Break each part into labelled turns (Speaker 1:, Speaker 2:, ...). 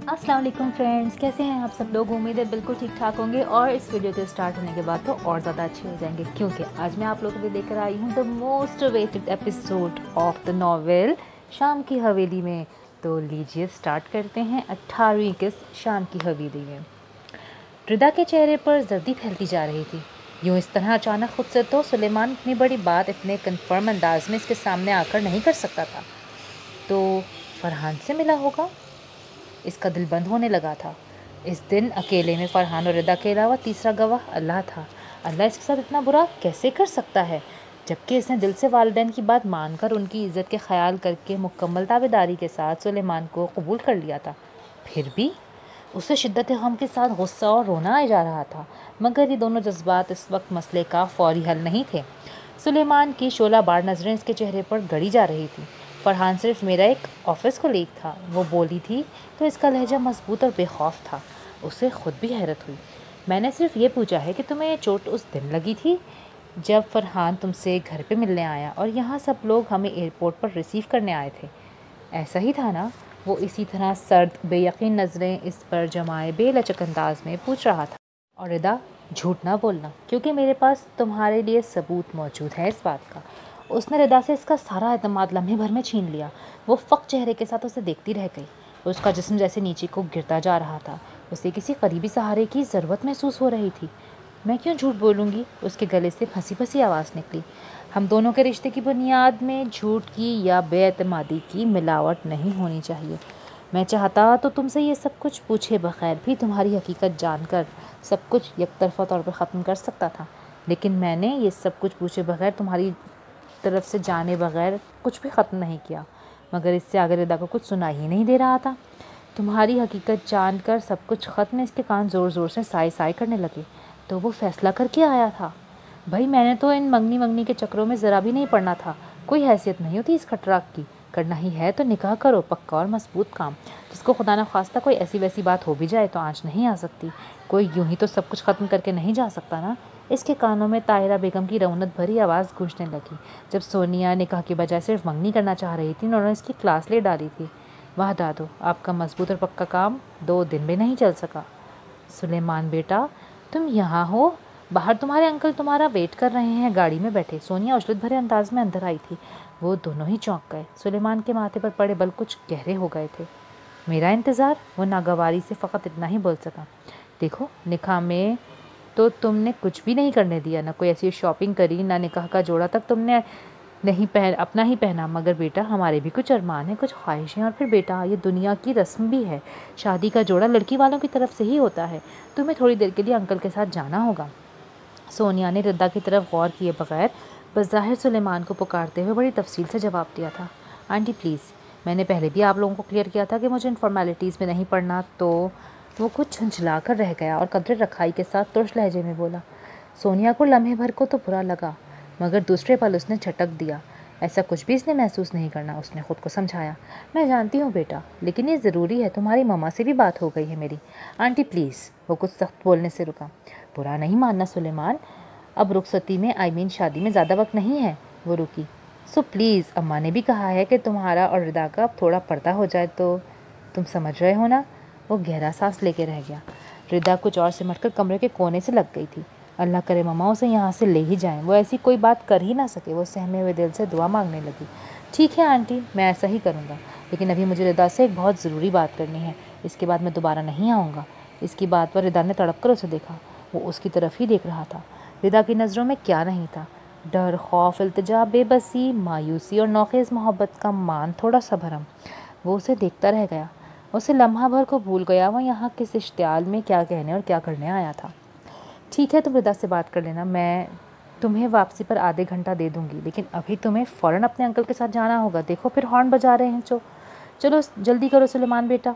Speaker 1: अस्सलाम वालेकुम फ्रेंड्स, कैसे हैं आप सब लोग। उम्मीद है बिल्कुल ठीक ठाक होंगे और इस वीडियो के स्टार्ट होने के बाद तो और ज़्यादा अच्छे हो जाएंगे, क्योंकि आज मैं आप लोगों के लिए लेकर आई हूँ the most waited episode of the novel Shaam ki हवेली में। तो लीजिए स्टार्ट करते हैं 18वीं किस्त शाम की हवेली में। रिदा के चेहरे पर जर्दी फैलती जा रही थी। यूँ इस तरह अचानक खुद से तो सुलेमान इतनी बड़ी बात इतने कन्फर्म अंदाज में इसके सामने आकर नहीं कर सकता था। तो फरहान से मिला होगा। इसका दिल बंद होने लगा था। इस दिन अकेले में फरहान और रिदा के अलावा तीसरा गवाह अल्लाह था। अल्लाह इसके साथ इतना बुरा कैसे कर सकता है, जबकि इसने दिल से वालिदैन की बात मानकर उनकी इज़्ज़त के ख्याल करके मुकम्मल ताबेदारी के साथ सुलेमान को कबूल कर लिया था। फिर भी उसे शिद्दत गम के साथ गुस्सा और रोना आ जा रहा था, मगर ये दोनों जज्बात इस वक्त मसले का फौरी हल नहीं थे। सुलेमान की शोला बार नज़रें इसके चेहरे पर गड़ी जा रही थी। फरहान सिर्फ मेरा एक ऑफिस कोलीग था, वो बोली थी तो इसका लहजा मजबूत और बेखौफ था। उसे खुद भी हैरत हुई। मैंने सिर्फ ये पूछा है कि तुम्हें ये चोट उस दिन लगी थी जब फरहान तुमसे घर पे मिलने आया और यहाँ सब लोग हमें एयरपोर्ट पर रिसीव करने आए थे। ऐसा ही था ना? वो इसी तरह सर्द बेयकीन नज़रें इस पर जमाए बेलचक अंदाज में पूछ रहा था। और रिदा, झूठ ना बोलना, क्योंकि मेरे पास तुम्हारे लिए सबूत मौजूद है इस बात का। उसने रिदा से इसका सारा एतमाद लम्हे भर में छीन लिया। वो फ़क़ चेहरे के साथ उसे देखती रह गई। उसका जिस्म जैसे नीचे को गिरता जा रहा था। उसे किसी करीबी सहारे की ज़रूरत महसूस हो रही थी। मैं क्यों झूठ बोलूँगी? उसके गले से फंसी फंसी आवाज़ निकली। हम दोनों के रिश्ते की बुनियाद में झूठ की या बेएतमादी की मिलावट नहीं होनी चाहिए। मैं चाहता तो तुमसे ये सब कुछ पूछे बगैर भी तुम्हारी हकीकत जानकर सब कुछ एकतरफ़ा तौर पर ख़त्म कर सकता था, लेकिन मैंने ये सब कुछ पूछे बगैर तुम्हारी तरफ से जाने बगैर कुछ भी ख़त्म नहीं किया। मगर इससे आगे रिदा को कुछ सुना ही नहीं दे रहा था। तुम्हारी हकीकत जानकर सब कुछ ख़त्म। इसके कान ज़ोर ज़ोर से साए साए करने लगे। तो वो फैसला करके आया था। भाई, मैंने तो इन मंगनी मंगनी के चक्रों में ज़रा भी नहीं पड़ना था। कोई हैसियत नहीं होती इस खटराक की। करना ही है तो निकाह करो, पक्का और मजबूत काम, जिसको खुदा न खास्ता कोई ऐसी वैसी बात हो भी जाए तो आँच नहीं आ सकती। कोई यूं ही तो सब कुछ ख़त्म करके नहीं जा सकता ना। इसके कानों में ताहिरा बेगम की रौनक भरी आवाज़ गूंजने लगी। जब सोनिया निकाह के बजाय सिर्फ मंगनी करना चाह रही थी, उन्होंने इसकी क्लास ले डाली थी। वाह दादो, आपका मजबूत और पक्का काम 2 दिन भी नहीं चल सका। सुलेमान बेटा, तुम यहाँ हो? बाहर तुम्हारे अंकल तुम्हारा वेट कर रहे हैं, गाड़ी में बैठे। सोनिया उजलत भरे अंदाज में अंदर आई थी। वो दोनों ही चौंक गए। सुलेमान के माथे पर पड़े बल कुछ गहरे हो गए थे। मेरा इंतज़ार? वो नागवारी से फ़कत इतना ही बोल सका। देखो, निकाह में तो तुमने कुछ भी नहीं करने दिया, ना कोई ऐसी शॉपिंग करी, ना निकाह का जोड़ा तक तुमने नहीं अपना ही पहना। मगर बेटा, हमारे भी कुछ अरमान हैं, कुछ ख्वाहिशें। और फिर बेटा, ये दुनिया की रस्म भी है। शादी का जोड़ा लड़की वालों की तरफ से ही होता है। तुम्हें थोड़ी देर के लिए अंकल के साथ जाना होगा। सोनिया ने रिदा की तरफ गौर किए बगैर बज़ाहिर सुलेमान को पुकारते हुए बड़ी तफसील से जवाब दिया था। आंटी प्लीज़, मैंने पहले भी आप लोगों को क्लियर किया था कि मुझे इन फॉर्मेलिटीज़ में नहीं पढ़ना। तो वो कुछ झुंझला कर रह गया और कदरे रखाई के साथ तुर्श लहजे में बोला। सोनिया को लम्हे भर को तो बुरा लगा, मगर दूसरे पल उसने झटक दिया। ऐसा कुछ भी इसने महसूस नहीं करना, उसने खुद को समझाया। मैं जानती हूँ बेटा, लेकिन ये ज़रूरी है। तुम्हारी मम्मा से भी बात हो गई है मेरी। आंटी प्लीज़, वो कुछ सख्त बोलने से रुका। बुरा नहीं मानना सुलेमान, अब रुखसती में शादी में ज़्यादा वक्त नहीं है। वो रुकी। सो प्लीज़, अम्मा ने भी कहा है कि तुम्हारा और रिदा का अब थोड़ा पर्दा हो जाए तो। तुम समझ रहे हो ना? वो गहरा सांस लेके रह गया। रिदा कुछ और सिमटकर कमरे के कोने से लग गई थी। अल्लाह करे मम्मा उसे यहाँ से ले ही जाएं, वो ऐसी कोई बात कर ही ना सके। वो सहमे हुए दिल से दुआ मांगने लगी। ठीक है आंटी, मैं ऐसा ही करूँगा, लेकिन अभी मुझे रिदा से एक बहुत ज़रूरी बात करनी है। इसके बाद मैं दोबारा नहीं आऊँगा। इसकी बात पर रिदा ने तड़प कर उसे देखा। वो उसकी तरफ ही देख रहा था। रिदा की नज़रों में क्या नहीं था? डर, खौफ, इल्तिजा, बेबसी, मायूसी और नौखेज़ मोहब्बत का मान थोड़ा सा भरम। वो उसे देखता रह गया। उसे लम्हा भर को भूल गया वह यहाँ किस इश्तियाल में क्या कहने और क्या करने आया था। ठीक है, तुम रिदा से बात कर लेना, मैं तुम्हें वापसी पर आधे घंटा दे दूँगी, लेकिन अभी तुम्हें फ़ौरन अपने अंकल के साथ जाना होगा। देखो फिर हॉर्न बजा रहे हैं। चलो जल्दी करो सुलेमान बेटा।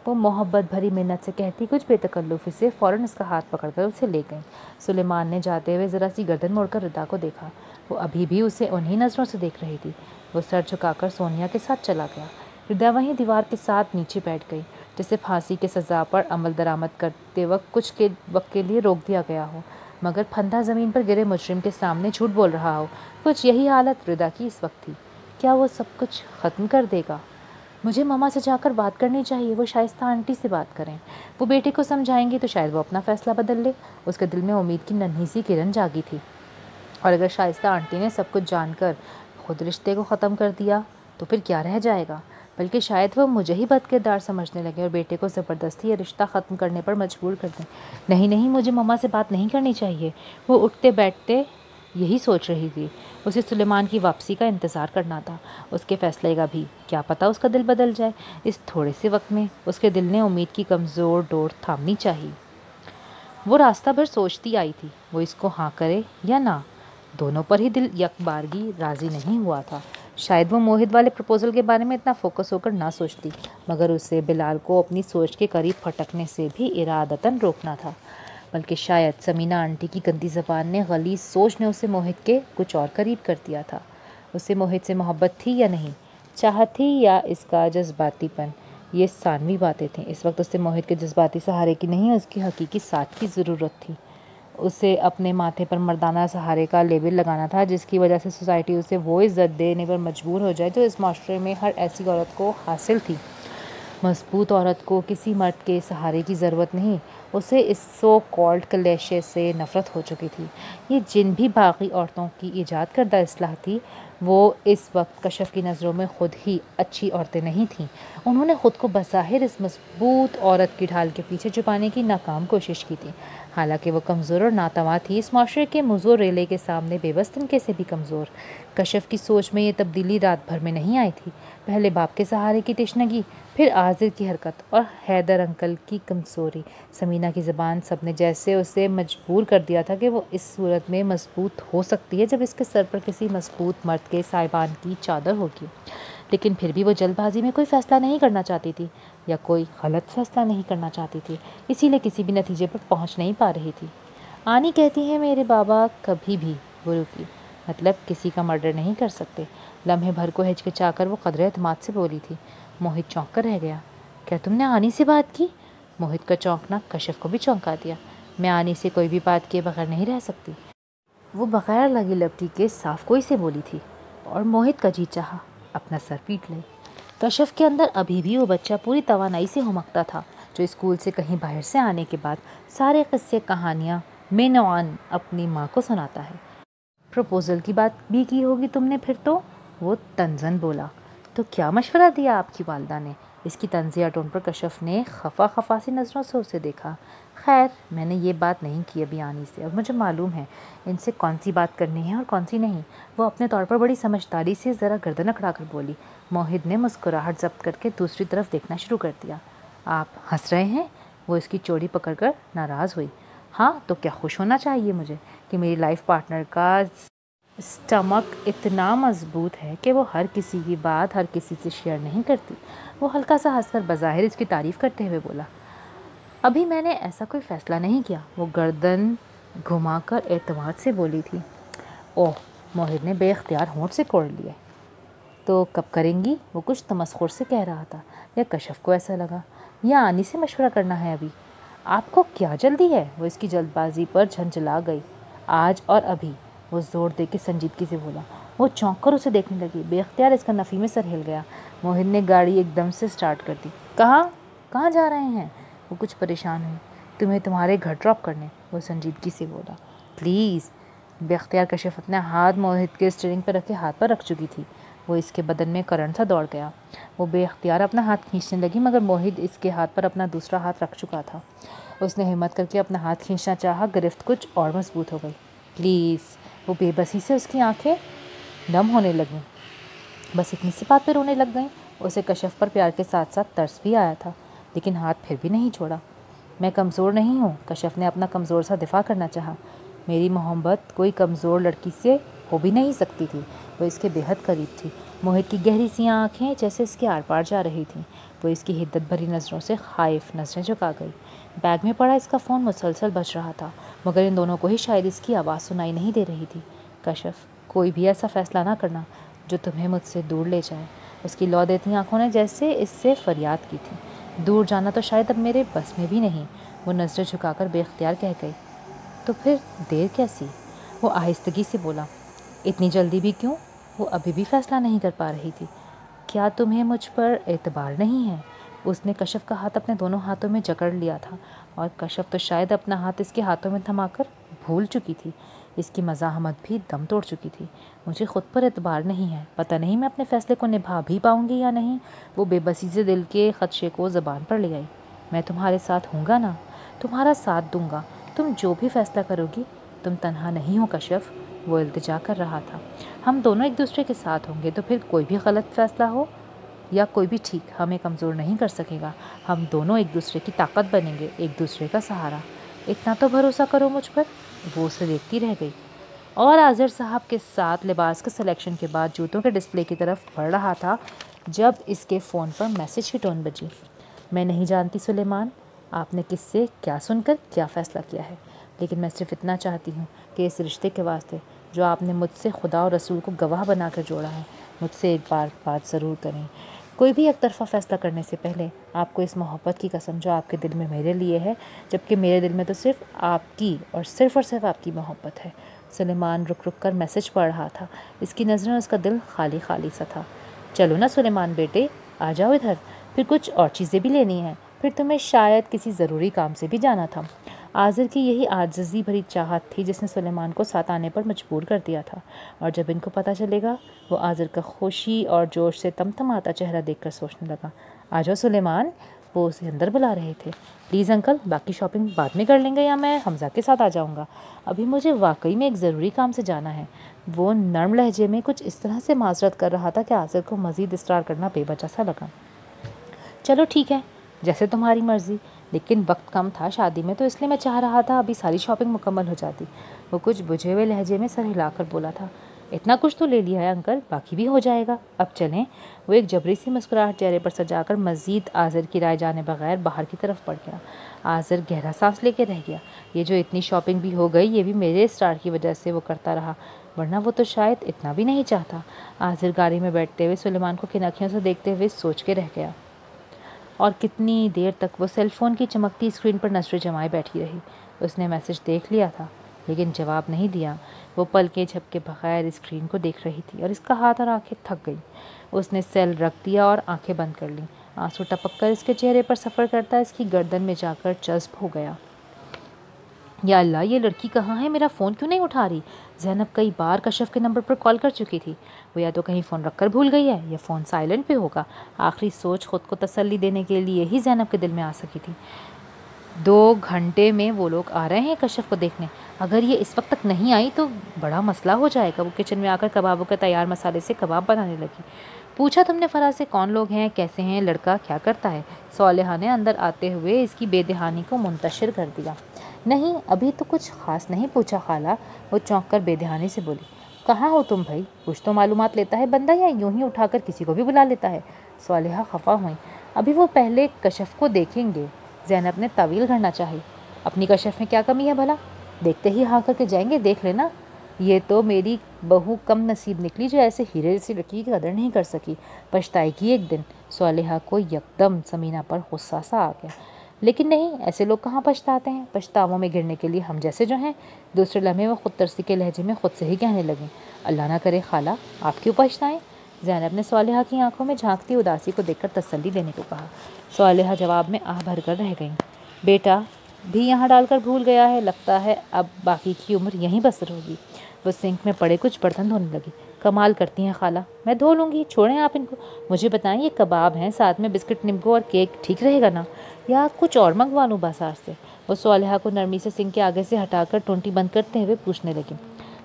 Speaker 1: वो मोहब्बत भरी मिन्नत से कहती कुछ बेतकल्लुफ़ी से फ़ौरन इसका हाथ पकड़कर उसे ले गई। सुलेमान ने जाते हुए ज़रा सी गर्दन मोड़कर रिदा को देखा। वो अभी भी उसे उन्हीं नज़रों से देख रही थी। वो सर झुकाकर सोनिया के साथ चला गया। रिदा वहीं दीवार के साथ नीचे बैठ गई, जैसे फांसी की सज़ा पर अमल दरामद करते वक्त कुछ के वक्त के लिए रोक दिया गया हो, मगर फंदा ज़मीन पर गिरे मुजरिम के सामने झूठ बोल रहा हो। कुछ यही हालत रिदा की इस वक्त थी। क्या वो सब कुछ ख़त्म कर देगा? मुझे मम्मा से जाकर बात करनी चाहिए, वो शाइस्ता आंटी से बात करें। वो बेटे को समझाएंगी तो शायद वो अपना फ़ैसला बदल ले। उसके दिल में उम्मीद की नन्ही सी किरण जागी थी। और अगर शाइस्ता आंटी ने सब कुछ जानकर खुद रिश्ते को ख़त्म कर दिया तो फिर क्या रह जाएगा। बल्कि शायद वो मुझे ही बदकिरदार समझने लगे और बेटे को ज़बरदस्ती ये रिश्ता ख़त्म करने पर मजबूर कर दें। नहीं नहीं, मुझे मम्मा से बात नहीं करनी चाहिए। वो उठते बैठते यही सोच रही थी। उसे सुलेमान की वापसी का इंतज़ार करना था। उसके फ़ैसले का भी क्या पता उसका दिल बदल जाए। इस थोड़े से वक्त में उसके दिल ने उम्मीद की कमज़ोर डोर थामनी चाहिए। वो रास्ता भर सोचती आई थी, वो इसको हाँ करे या ना। दोनों पर ही दिल यकबारगी राज़ी नहीं हुआ था। शायद वो मोहित वाले प्रपोज़ल के बारे में इतना फोकस होकर ना सोचती, मगर उसे बिलाल को अपनी सोच के करीब फटकने से भी इरादतन रोकना था। बल्कि शायद समीना आंटी की गंदी ज़बान ने, गलीज़ सोच ने उसे मोहित के कुछ और करीब कर दिया था। उसे मोहित से मोहब्बत थी या नहीं, चाहत थी या इसका जज्बातीपन, ये सानवी बातें थीं। इस वक्त उसे मोहित के जज्बाती सहारे की नहीं, उसकी हकीकी साथ की ज़रूरत थी। उसे अपने माथे पर मर्दाना सहारे का लेबल लगाना था, जिसकी वजह से सोसाइटी उसे वो इज़्ज़त देने पर मजबूर हो जाए जो इस माशरे में हर ऐसी औरत को हासिल थी। मजबूत औरत को किसी मर्द के सहारे की ज़रूरत नहीं। उसे इस सो कॉल्ड क्लेशे से नफ़रत हो चुकी थी। ये जिन भी बाकी औरतों की ईजाद करदा इस्लाह थी, वो इस वक्त कशफ की नज़रों में ख़ुद ही अच्छी औरतें नहीं थीं। उन्होंने ख़ुद को बज़ाहिर इस मजबूत औरत की ढाल के पीछे छुपाने की नाकाम कोशिश की थी। हालांकि वो कमज़ोर और नातवा थी, इस माशरे के मुज़ो रेले के सामने बेबस तिनके से भी कमज़ोर। कशफ की सोच में ये तब्दीली रात भर में नहीं आई थी। पहले बाप के सहारे की तिश्नगी, फिर आजिर की हरकत और हैदर अंकल की कमज़ोरी। समीना की ज़बान सब ने जैसे उसे मजबूर कर दिया था कि वो इस सूरत में मजबूत हो सकती है जब इसके सर पर किसी मजबूत मर्द के साइबान की चादर होगी। लेकिन फिर भी वो जल्दबाजी में कोई फ़ैसला नहीं करना चाहती थी या कोई गलत फ़ैसला नहीं करना चाहती थी, इसीलिए किसी भी नतीजे पर पहुंच नहीं पा रही थी। आनी कहती है मेरे बाबा कभी भी गुरु की मतलब किसी का मर्डर नहीं कर सकते। लम्हे भर को हिचकिचाकर वो कदरे एतमाद से बोली थी। मोहित चौंक कर रह गया। क्या तुमने आनी से बात की? मोहित का चौंकना कशिफ को भी चौंका दिया। मैं आनी से कोई भी बात किए बगैर नहीं रह सकती, वो बगैर लगी लपटी के साफ कोई से बोली थी। और मोहित का जी चाहा अपना सर पीट ले। कशिफ के अंदर अभी भी वो बच्चा पूरी तवानाई से हुमकता था जो स्कूल से कहीं बाहर से आने के बाद सारे किस्से कहानियाँ मेनवान अपनी माँ को सुनाता है। प्रपोज़ल की बात भी की होगी तुमने फिर तो? वो तंजन बोला। तो क्या मशवरा दिया आपकी वालदा ने? इसकी तंजिया टोन पर कशफ ने खफा खफा सी नज़रों से उसे देखा। खैर, मैंने ये बात नहीं की अभी आनी से। अब मुझे मालूम है इनसे कौन सी बात करनी है और कौन सी नहीं। वो अपने तौर पर बड़ी समझदारी से ज़रा गर्दन अकड़ा कर बोली। मोहित ने मुस्कुराहट जब्त करके दूसरी तरफ देखना शुरू कर दिया। आप हंस रहे हैं? वो इसकी चोरी पकड़कर नाराज़ हुई। हाँ, तो क्या खुश होना चाहिए मुझे कि मेरी लाइफ पार्टनर का स्टमक इतना मजबूत है कि वो हर किसी की बात हर किसी से शेयर नहीं करती। वो हल्का सा हंसकर बज़ाहिर इसकी तारीफ़ करते हुए बोला। अभी मैंने ऐसा कोई फ़ैसला नहीं किया। वो गर्दन घुमाकर एतमाद से बोली थी। ओह, मोहित ने बेख्तियार होंठ से कोड़ लिए। तो कब करेंगी? वो कुछ तमस्खुर से कह रहा था, या कशफ को ऐसा लगा, या आनी से मशवरा करना है अभी? आपको क्या जल्दी है? वो इसकी जल्दबाजी पर झंझला गई। आज और अभी, वो ज़ोर दे के संजीदगी से बोला। वो चौंक कर उसे देखने लगी। बेख्तियार इसका नफ़ी में सर हिल गया। मोहित ने गाड़ी एकदम से स्टार्ट कर दी। कहाँ जा रहे हैं? वो कुछ परेशान हुई। तुम्हें तुम्हारे घर ड्रॉप करने, वो संजीदगी से बोला। प्लीज़। बेख्तियार कशिफ अपने हाथ मोहित के स्टीयरिंग पर रखे हाथ पर रख चुकी थी। वो इसके बदन में करंट सा दौड़ गया। वो बेख्तियार अपना हाथ खींचने लगी, मगर मोहित इसके हाथ पर अपना दूसरा हाथ रख चुका था। उसने हिम्मत करके अपना हाथ खींचना चाहा, गिरफ्त कुछ और मजबूत हो गई। प्लीज़। वो बेबसी से उसकी आंखें नम होने लगीं। बस इतनी सी बात पर रोने लग गई। उसे कशफ पर प्यार के साथ साथ तरस भी आया था, लेकिन हाथ फिर भी नहीं छोड़ा। मैं कमज़ोर नहीं हूँ, कशफ ने अपना कमज़ोर सा दिफा करना चाहा। मेरी मोहब्बत कोई कमज़ोर लड़की से हो भी नहीं सकती थी। वो इसके बेहद करीब थी। मोहित की गहरी सी आँखें जैसे इसके आर पार जा रही थीं। वो इसकी हिद्दत भरी नज़रों से खाइफ नज़रें झुका गई। बैग में पड़ा इसका फ़ोन मुसलसल बज रहा था, मगर इन दोनों को ही शायद इसकी आवाज़ सुनाई नहीं दे रही थी। कशफ, कोई भी ऐसा फ़ैसला ना करना जो तुम्हें मुझसे दूर ले जाए। उसकी लौ देती आँखों ने जैसे इससे फरियाद की थी। दूर जाना तो शायद अब मेरे बस में भी नहीं। वो नज़रें झुकाकर बेख्तियार कह गई। तो फिर देर कैसी? वो आहिस्तगी से बोला। इतनी जल्दी भी क्यों? वो अभी भी फ़ैसला नहीं कर पा रही थी। क्या तुम्हें मुझ पर एतबार नहीं है? उसने कशफ का हाथ अपने दोनों हाथों में जकड़ लिया था और कशफ तो शायद अपना हाथ इसके हाथों में थमाकर भूल चुकी थी। इसकी मज़ाहमत भी दम तोड़ चुकी थी। मुझे खुद पर एतबार नहीं है, पता नहीं मैं अपने फ़ैसले को निभा भी पाऊँगी या नहीं। वो बेबसी से दिल के ख़दशे को ज़बान पर ले आई। मैं तुम्हारे साथ हूँगा ना, तुम्हारा साथ दूँगा, तुम जो भी फ़ैसला करोगी। तुम तन्हा नहीं हो कशफ, वो इल्तिजा कर रहा था। हम दोनों एक दूसरे के साथ होंगे तो फिर कोई भी गलत फ़ैसला हो या कोई भी ठीक हमें कमज़ोर नहीं कर सकेगा। हम दोनों एक दूसरे की ताकत बनेंगे, एक दूसरे का सहारा। इतना तो भरोसा करो मुझ पर। वो उसे देखती रह गई और आज़र साहब के साथ लिबास के सिलेक्शन के बाद जूतों के डिस्प्ले की तरफ बढ़ रहा था जब इसके फ़ोन पर मैसेज की टोन बजी। मैं नहीं जानती सुलेमान, आपने किससे क्या सुनकर क्या फ़ैसला किया है, लेकिन मैं सिर्फ इतना चाहती हूँ कि इस रिश्ते के वास्ते जो आपने मुझसे खुदा और रसूल को गवाह बनाकर जोड़ा है, मुझसे एक बार बात ज़रूर करें। कोई भी एक तरफ़ा फ़ैसला करने से पहले आपको इस मोहब्बत की कसम जो आपके दिल में मेरे लिए है, जबकि मेरे दिल में तो सिर्फ आपकी और सिर्फ आपकी मोहब्बत है। सुलेमान रुक रुक कर मैसेज पढ़ रहा था। इसकी नज़रें, उसका दिल खाली खाली सा था। चलो ना सुलेमान बेटे, आ जाओ इधर, फिर कुछ और चीज़ें भी लेनी हैं, फिर तुम्हें शायद किसी ज़रूरी काम से भी जाना था। आज़र की यही आजिज़ी भरी चाहत थी जिसने सुलेमान को साथ आने पर मजबूर कर दिया था। और जब इनको पता चलेगा, वो आज़र का खुशी और जोश से तमतमाता चेहरा देखकर सोचने लगा, आ जाओ सुलेमान। वो उसे अंदर बुला रहे थे। प्लीज़ अंकल, बाकी शॉपिंग बाद में कर लेंगे या मैं हमज़ा के साथ आ जाऊँगा। अभी मुझे वाकई में एक ज़रूरी काम से जाना है। वो नर्म लहजे में कुछ इस तरह से माजरत कर रहा था कि आज़र को मज़ीद इसरार करना बेवजह सा लगा। चलो ठीक है, जैसे तुम्हारी मर्ज़ी, लेकिन वक्त कम था शादी में, तो इसलिए मैं चाह रहा था अभी सारी शॉपिंग मुकम्मल हो जाती। वो कुछ बुझे हुए लहजे में सर हिलाकर बोला था। इतना कुछ तो ले लिया है अंकल, बाकी भी हो जाएगा, अब चलें। वो एक जबरी सी मुस्कुराहट चेहरे पर सजाकर मज़ीद आज़र की राय जाने बगैर बाहर की तरफ बढ़ गया। आज़र गहरा सांस लेके रह गया। ये जो इतनी शॉपिंग भी हो गई, ये भी मेरे स्टार की वजह से वो करता रहा, वरना वो तो शायद इतना भी नहीं चाहता। आज़र गाड़ी में बैठते हुए सुलेमान को किन से देखते हुए सोच के रह गया। और कितनी देर तक वो सेल फ़ोन की चमकती स्क्रीन पर नज़रें जमाए बैठी रही। उसने मैसेज देख लिया था लेकिन जवाब नहीं दिया। वो पलकें झपके बगैर स्क्रीन को देख रही थी और इसका हाथ और आंखें थक गई। उसने सेल रख दिया और आंखें बंद कर लीं। आंसू टपक कर इसके चेहरे पर सफ़र करता इसकी गर्दन में जाकर जज्ब हो गया। या अल्लाह, ये लड़की कहाँ है? मेरा फ़ोन क्यों नहीं उठा रही? ज़ैनब कई बार कशफ के नंबर पर कॉल कर चुकी थी। वो या तो कहीं फ़ोन रखकर भूल गई है या फ़ोन साइलेंट पे होगा। आखिरी सोच खुद को तसल्ली देने के लिए ही ज़ैनब के दिल में आ सकी थी। 2 घंटे में वो लोग आ रहे हैं कशफ को देखने। अगर ये इस वक्त तक नहीं आई तो बड़ा मसला हो जाएगा। वो किचन में आकर कबाबों के तैयार मसाले से कबाब बनाने लगी। पूछा तुमने फ़राज से कौन लोग हैं, कैसे हैं, लड़का क्या करता है? सालेहा ने अंदर आते हुए इसकी बेदहानी को मुंतशिर कर दिया। नहीं, अभी तो कुछ ख़ास नहीं पूछा खाला, वो चौंक कर बेदहानी से बोली। कहाँ हो तुम भाई? कुछ तो मालूमात लेता है बंदा या यूं ही उठाकर किसी को भी बुला लेता है? सालेहा खफा हुई। अभी वो पहले कशफ को देखेंगे। ज़ैनब ने तवील करना चाही। अपनी कशफ में क्या कमी है भला? देखते ही हाँ करके जाएंगे, देख लेना। ये तो मेरी बहू कम नसीब निकली जो ऐसे हीरे जैसी लड़की की कदर नहीं कर सकी। पछताएगी एक दिन। सालेहा को यकदम समीना पर गुस्सा सा आ गया। लेकिन नहीं, ऐसे लोग कहाँ पछताते हैं? पछतावों में गिरने के लिए हम जैसे जो हैं। दूसरे लम्हे वो खुद तरसी के लहजे में खुद से ही कहने लगी, अल्लाह ना करे खाला, आप क्यों पछताएं? ज़ैनब ने सालेहा की आंखों में झांकती उदासी को देखकर तसल्ली देने को कहा। सालेहा जवाब में आह भर कर रह गई। बेटा भी यहाँ डालकर भूल गया है, लगता है अब बाकी की उम्र यहीं बसर होगी। वो सिंक में पड़े कुछ बर्तन धोने लगी। कमाल करती हैं खाला, मैं धो लूँगी, छोड़ें आप इनको। मुझे बताएं, ये कबाब हैं, साथ में बिस्किट, नींबू और केक ठीक रहेगा ना, या कुछ और मंगवा लूँ बाजार से? वो सालेहा को नरमी से सिंक के आगे से हटाकर टोंटी बंद करते हुए पूछने लगी।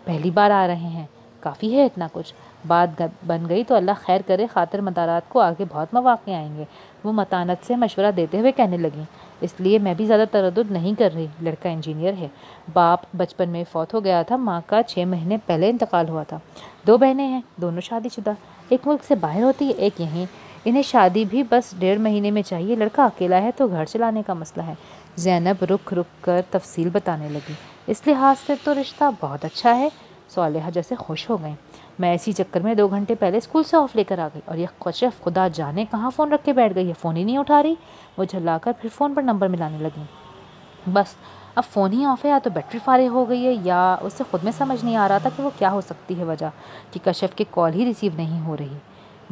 Speaker 1: पहली बार आ रहे हैं, काफ़ी है इतना कुछ। बात बन गई तो अल्लाह खैर करे, खातिर मदारात को आगे बहुत मौक़े आएंगे। वो मतानत से मशवरा देते हुए कहने लगी। इसलिए मैं भी ज़्यादा तरद्दुद नहीं कर रही। लड़का इंजीनियर है, बाप बचपन में फ़ौत हो गया था, माँ का 6 महीने पहले इंतकाल हुआ था। 2 बहनें हैं, दोनों शादीशुदा, एक मुल्क से बाहर होती है, एक यहीं। इन्हें शादी भी बस 1.5 महीने में चाहिए। लड़का अकेला है तो घर चलाने का मसला है। ज़ैनब रुक रुक कर तफसील बताने लगी। इस लिहाज से तो रिश्ता बहुत अच्छा है। सालेहा जैसे खुश हो गई। मैं इसी चक्कर में 2 घंटे पहले स्कूल से ऑफ लेकर आ गई और यह कशफ खुदा जाने कहाँ फ़ोन रख के बैठ गई है, फ़ोन ही नहीं उठा रही। वो झल्लाकर फिर फ़ोन पर नंबर मिलाने लगी। बस अब फ़ोन ही ऑफ है, या तो बैटरी फारिग हो गई है या उससे ख़ुद में समझ नहीं आ रहा था कि वो क्या हो सकती है वजह कि कशफ के कॉल ही रिसीव नहीं हो रही।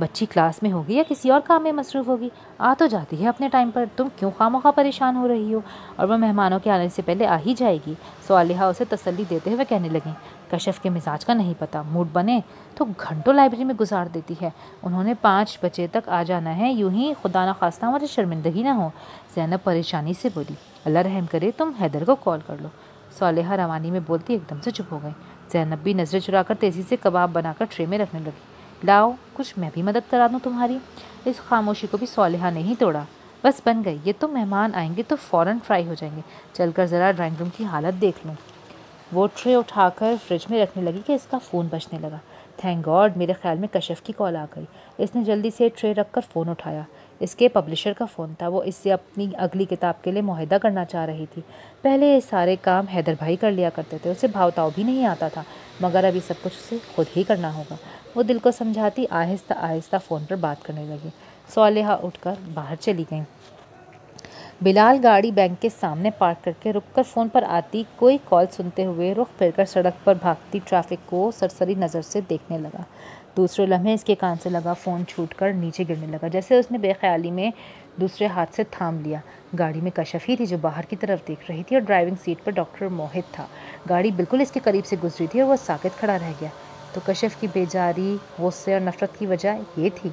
Speaker 1: बच्ची क्लास में होगी या किसी और काम में मसरूफ़ होगी, आ तो जाती है अपने टाइम पर, तुम क्यों खामोखा परेशान हो रही हो, और वह मेहमानों के आने से पहले आ ही जाएगी। सालिहा उसे तसल्ली देते हुए कहने लगी। कशफ के मिजाज का नहीं पता, मूड बने तो घंटों लाइब्रेरी में गुजार देती है। उन्होंने 5 बजे तक आ जाना है, यूं ही खुदा न खास्ता मुझे शर्मिंदगी ना हो। ज़ैनब परेशानी से बोली। अल्लाह रहम करे, तुम हैदर को कॉल कर लो। सालिहा रवानी में बोलती एकदम से चुप हो गई। ज़ैनब भी नज़रें चुराकर तेज़ी से कबाब बनाकर ट्रे में रखने लगी। लाओ कुछ मैं भी मदद करा दूँ तुम्हारी। इस खामोशी को भी सालिहा ने ही तोड़ा। बस बन गई, ये तो मेहमान आएंगे तो फ़ौरन फ्राई हो जाएंगे। चलकर ज़रा ड्राइंग रूम की हालत देख लूँ। वो ट्रे उठाकर फ्रिज में रखने लगी कि इसका फ़ोन बजने लगा। थैंक गॉड, मेरे ख्याल में कशफ की कॉल आ गई। इसने जल्दी से ट्रे रखकर फ़ोन उठाया। इसके पब्लिशर का फ़ोन था। वो इससे अपनी अगली किताब के लिए मुआहदा करना चाह रही थी। पहले ये सारे काम हैदर भाई कर लिया करते थे, उसे भावताव भी नहीं आता था, मगर अभी सब कुछ उसे खुद ही करना होगा। वो दिल को समझाती आहिस्ता आहिस्ता फ़ोन पर बात करने लगी। सालिहा उठकर बाहर चली गई। बिलाल गाड़ी बैंक के सामने पार्क करके रुककर फ़ोन पर आती कोई कॉल सुनते हुए रुख फिरकर सड़क पर भागती ट्रैफिक को सरसरी नज़र से देखने लगा। दूसरे लम्हे इसके कान से लगा फ़ोन छूटकर नीचे गिरने लगा, जैसे उसने बेख्याली में दूसरे हाथ से थाम लिया। गाड़ी में कशफ ही थी जो बाहर की तरफ देख रही थी और ड्राइविंग सीट पर डॉक्टर मोहित था। गाड़ी बिल्कुल इसके करीब से गुजरी थी और वह साकित खड़ा रह गया। तो कशफ की बेजारी, गुस्से और नफरत की वजह ये थी।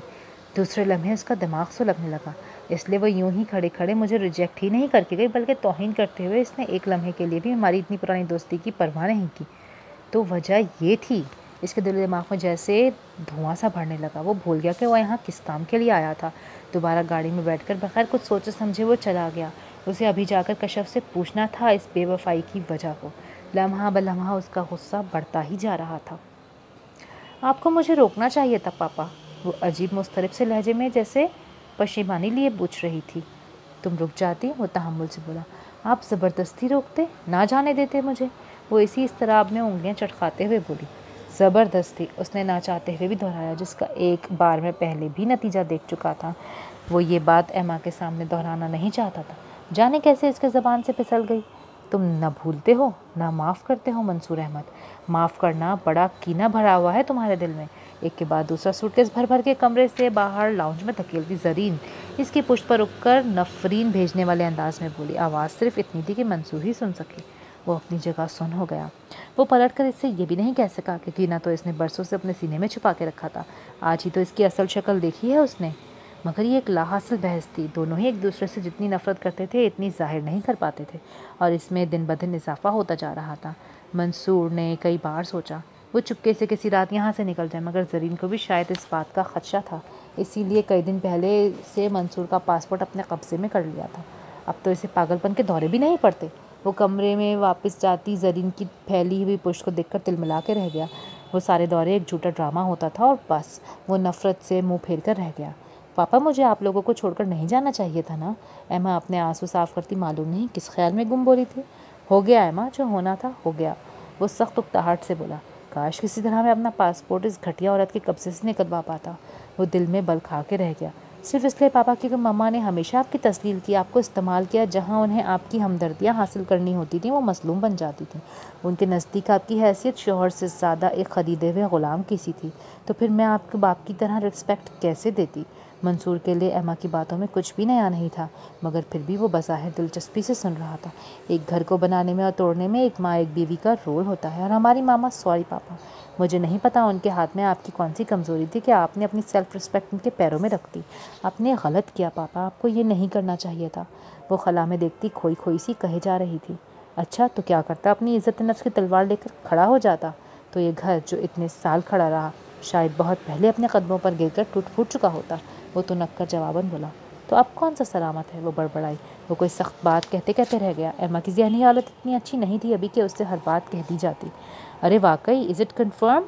Speaker 1: दूसरे लम्हे उसका दिमाग सुलगने लगा, इसलिए वो यूं ही खड़े खड़े मुझे रिजेक्ट ही नहीं करके गई, बल्कि तौहीन करते हुए इसने एक लम्हे के लिए भी हमारी इतनी पुरानी दोस्ती की परवाह नहीं की। तो वजह ये थी। इसके दिल दिमाग में जैसे धुआं सा भरने लगा। वो भूल गया कि वह यहाँ किस काम के लिए आया था। दोबारा गाड़ी में बैठकर बगैर कुछ सोचे समझे वो चला गया। उसे अभी जाकर कशफ से पूछना था इस बेवफाई की वजह को। लम्हा ब लम्हा उसका गुस्सा बढ़ता ही जा रहा था। आपको मुझे रोकना चाहिए था पापा, वो अजीब मुस्तरब से लहजे में जैसे पशेमानी लिए पूछ रही थी। तुम रुक जाती, वो तहम्मुल से बोला। आप ज़बरदस्ती रोकते, ना जाने देते मुझे, वो इसी इस्तराब में उंगलियां चटखाते हुए बोली। ज़बरदस्ती, उसने ना चाहते हुए भी दोहराया, जिसका एक बार में पहले भी नतीजा देख चुका था। वो ये बात एमा के सामने दोहराना नहीं चाहता था। जाने कैसे इसके ज़बान से फिसल गई। तुम न भूलते हो ना माफ़ करते हो मंसूर अहमद। माफ़ करना बड़ा कीना भरा हुआ है तुम्हारे दिल में। एक के बाद दूसरा सूटकेस भर भर के कमरे से बाहर लाउंज में धकेलती ज़रीन इसकी पुष्ट पर रुककर नफरीन भेजने वाले अंदाज में बोली। आवाज़ सिर्फ इतनी थी कि मंसूर ही सुन सके। वो अपनी जगह सुन हो गया। वो पलटकर इससे ये भी नहीं कह सका कि कीना तो इसने बरसों से अपने सीने में छुपा के रखा था। आज ही तो इसकी असल शक्ल देखी है उसने। मगर ये एक लाहासिल बहस थी। दोनों ही एक दूसरे से जितनी नफरत करते थे इतनी जाहिर नहीं कर पाते थे, और इसमें दिन ब दिन इजाफा होता जा रहा था। मंसूर ने कई बार सोचा वो चुपके से किसी रात यहाँ से निकल जाए, मगर ज़रीन को भी शायद इस बात का खदशा था। इसीलिए कई दिन पहले से मंसूर का पासपोर्ट अपने कब्जे में कर लिया था। अब तो इसे पागलपन के दौरे भी नहीं पड़ते। वो कमरे में वापस जाती ज़रीन की फैली हुई पुष्ट को देखकर तिलमिला के रह गया। वो सारे दौरे एक झूठा ड्रामा होता था और बस वो नफ़रत से मुँह फेर कर रह गया। पापा, मुझे आप लोगों को छोड़कर नहीं जाना चाहिए था ना। एमा अपने आंसू साफ करती मालूम नहीं किस ख्याल में गुम बोली थी। हो गया एमा, जो होना था हो गया, वो सख्त उकताहट से बोला। काश किसी तरह मैं अपना पासपोर्ट इस घटिया औरत के कब्जे से निकलवा पाता। वो दिल में बल खा के रह गया, सिर्फ इसलिए पापा क्योंकि मम्मा ने हमेशा आपकी तस्लील की, आपको इस्तेमाल किया। जहाँ उन्हें आपकी हमदर्दियाँ हासिल करनी होती थी वो मसलूम बन जाती थी। उनके नज़दीक आपकी हैसियत शोहर से ज़्यादा एक ख़रीदे हुए ग़ुलाम की सी थी। तो फिर मैं आपके बाप की तरह रिस्पेक्ट कैसे देती। मंसूर के लिए एमा की बातों में कुछ भी नया नहीं था, मगर फिर भी वो बज़ाहिर दिलचस्पी से सुन रहा था। एक घर को बनाने में और तोड़ने में एक माँ एक बीवी का रोल होता है। और हमारी मामा, सॉरी पापा, मुझे नहीं पता उनके हाथ में आपकी कौन सी कमज़ोरी थी कि आपने अपनी सेल्फ़ रिस्पेक्ट उनके पैरों में रख दी। आपने गलत किया पापा, आपको ये नहीं करना चाहिए था। वो खला में देखती खोई खोई सी कहे जा रही थी। अच्छा तो क्या करता, अपनी इज़्ज़त नफ्स की तलवार लेकर खड़ा हो जाता। तो ये घर जो इतने साल खड़ा रहा शायद बहुत पहले अपने कदमों पर गिरकर टूट फूट चुका होता। वो तो नक्कर जवाबन बोला। तो अब कौन सा सलामत है, वो बड़बड़ाई। वो कोई सख्त बात कहते कहते रह गया। एमा की ज़हनी हालत इतनी अच्छी नहीं थी अभी कि उससे हर बात कह दी जाती। अरे वाकई, is it confirm?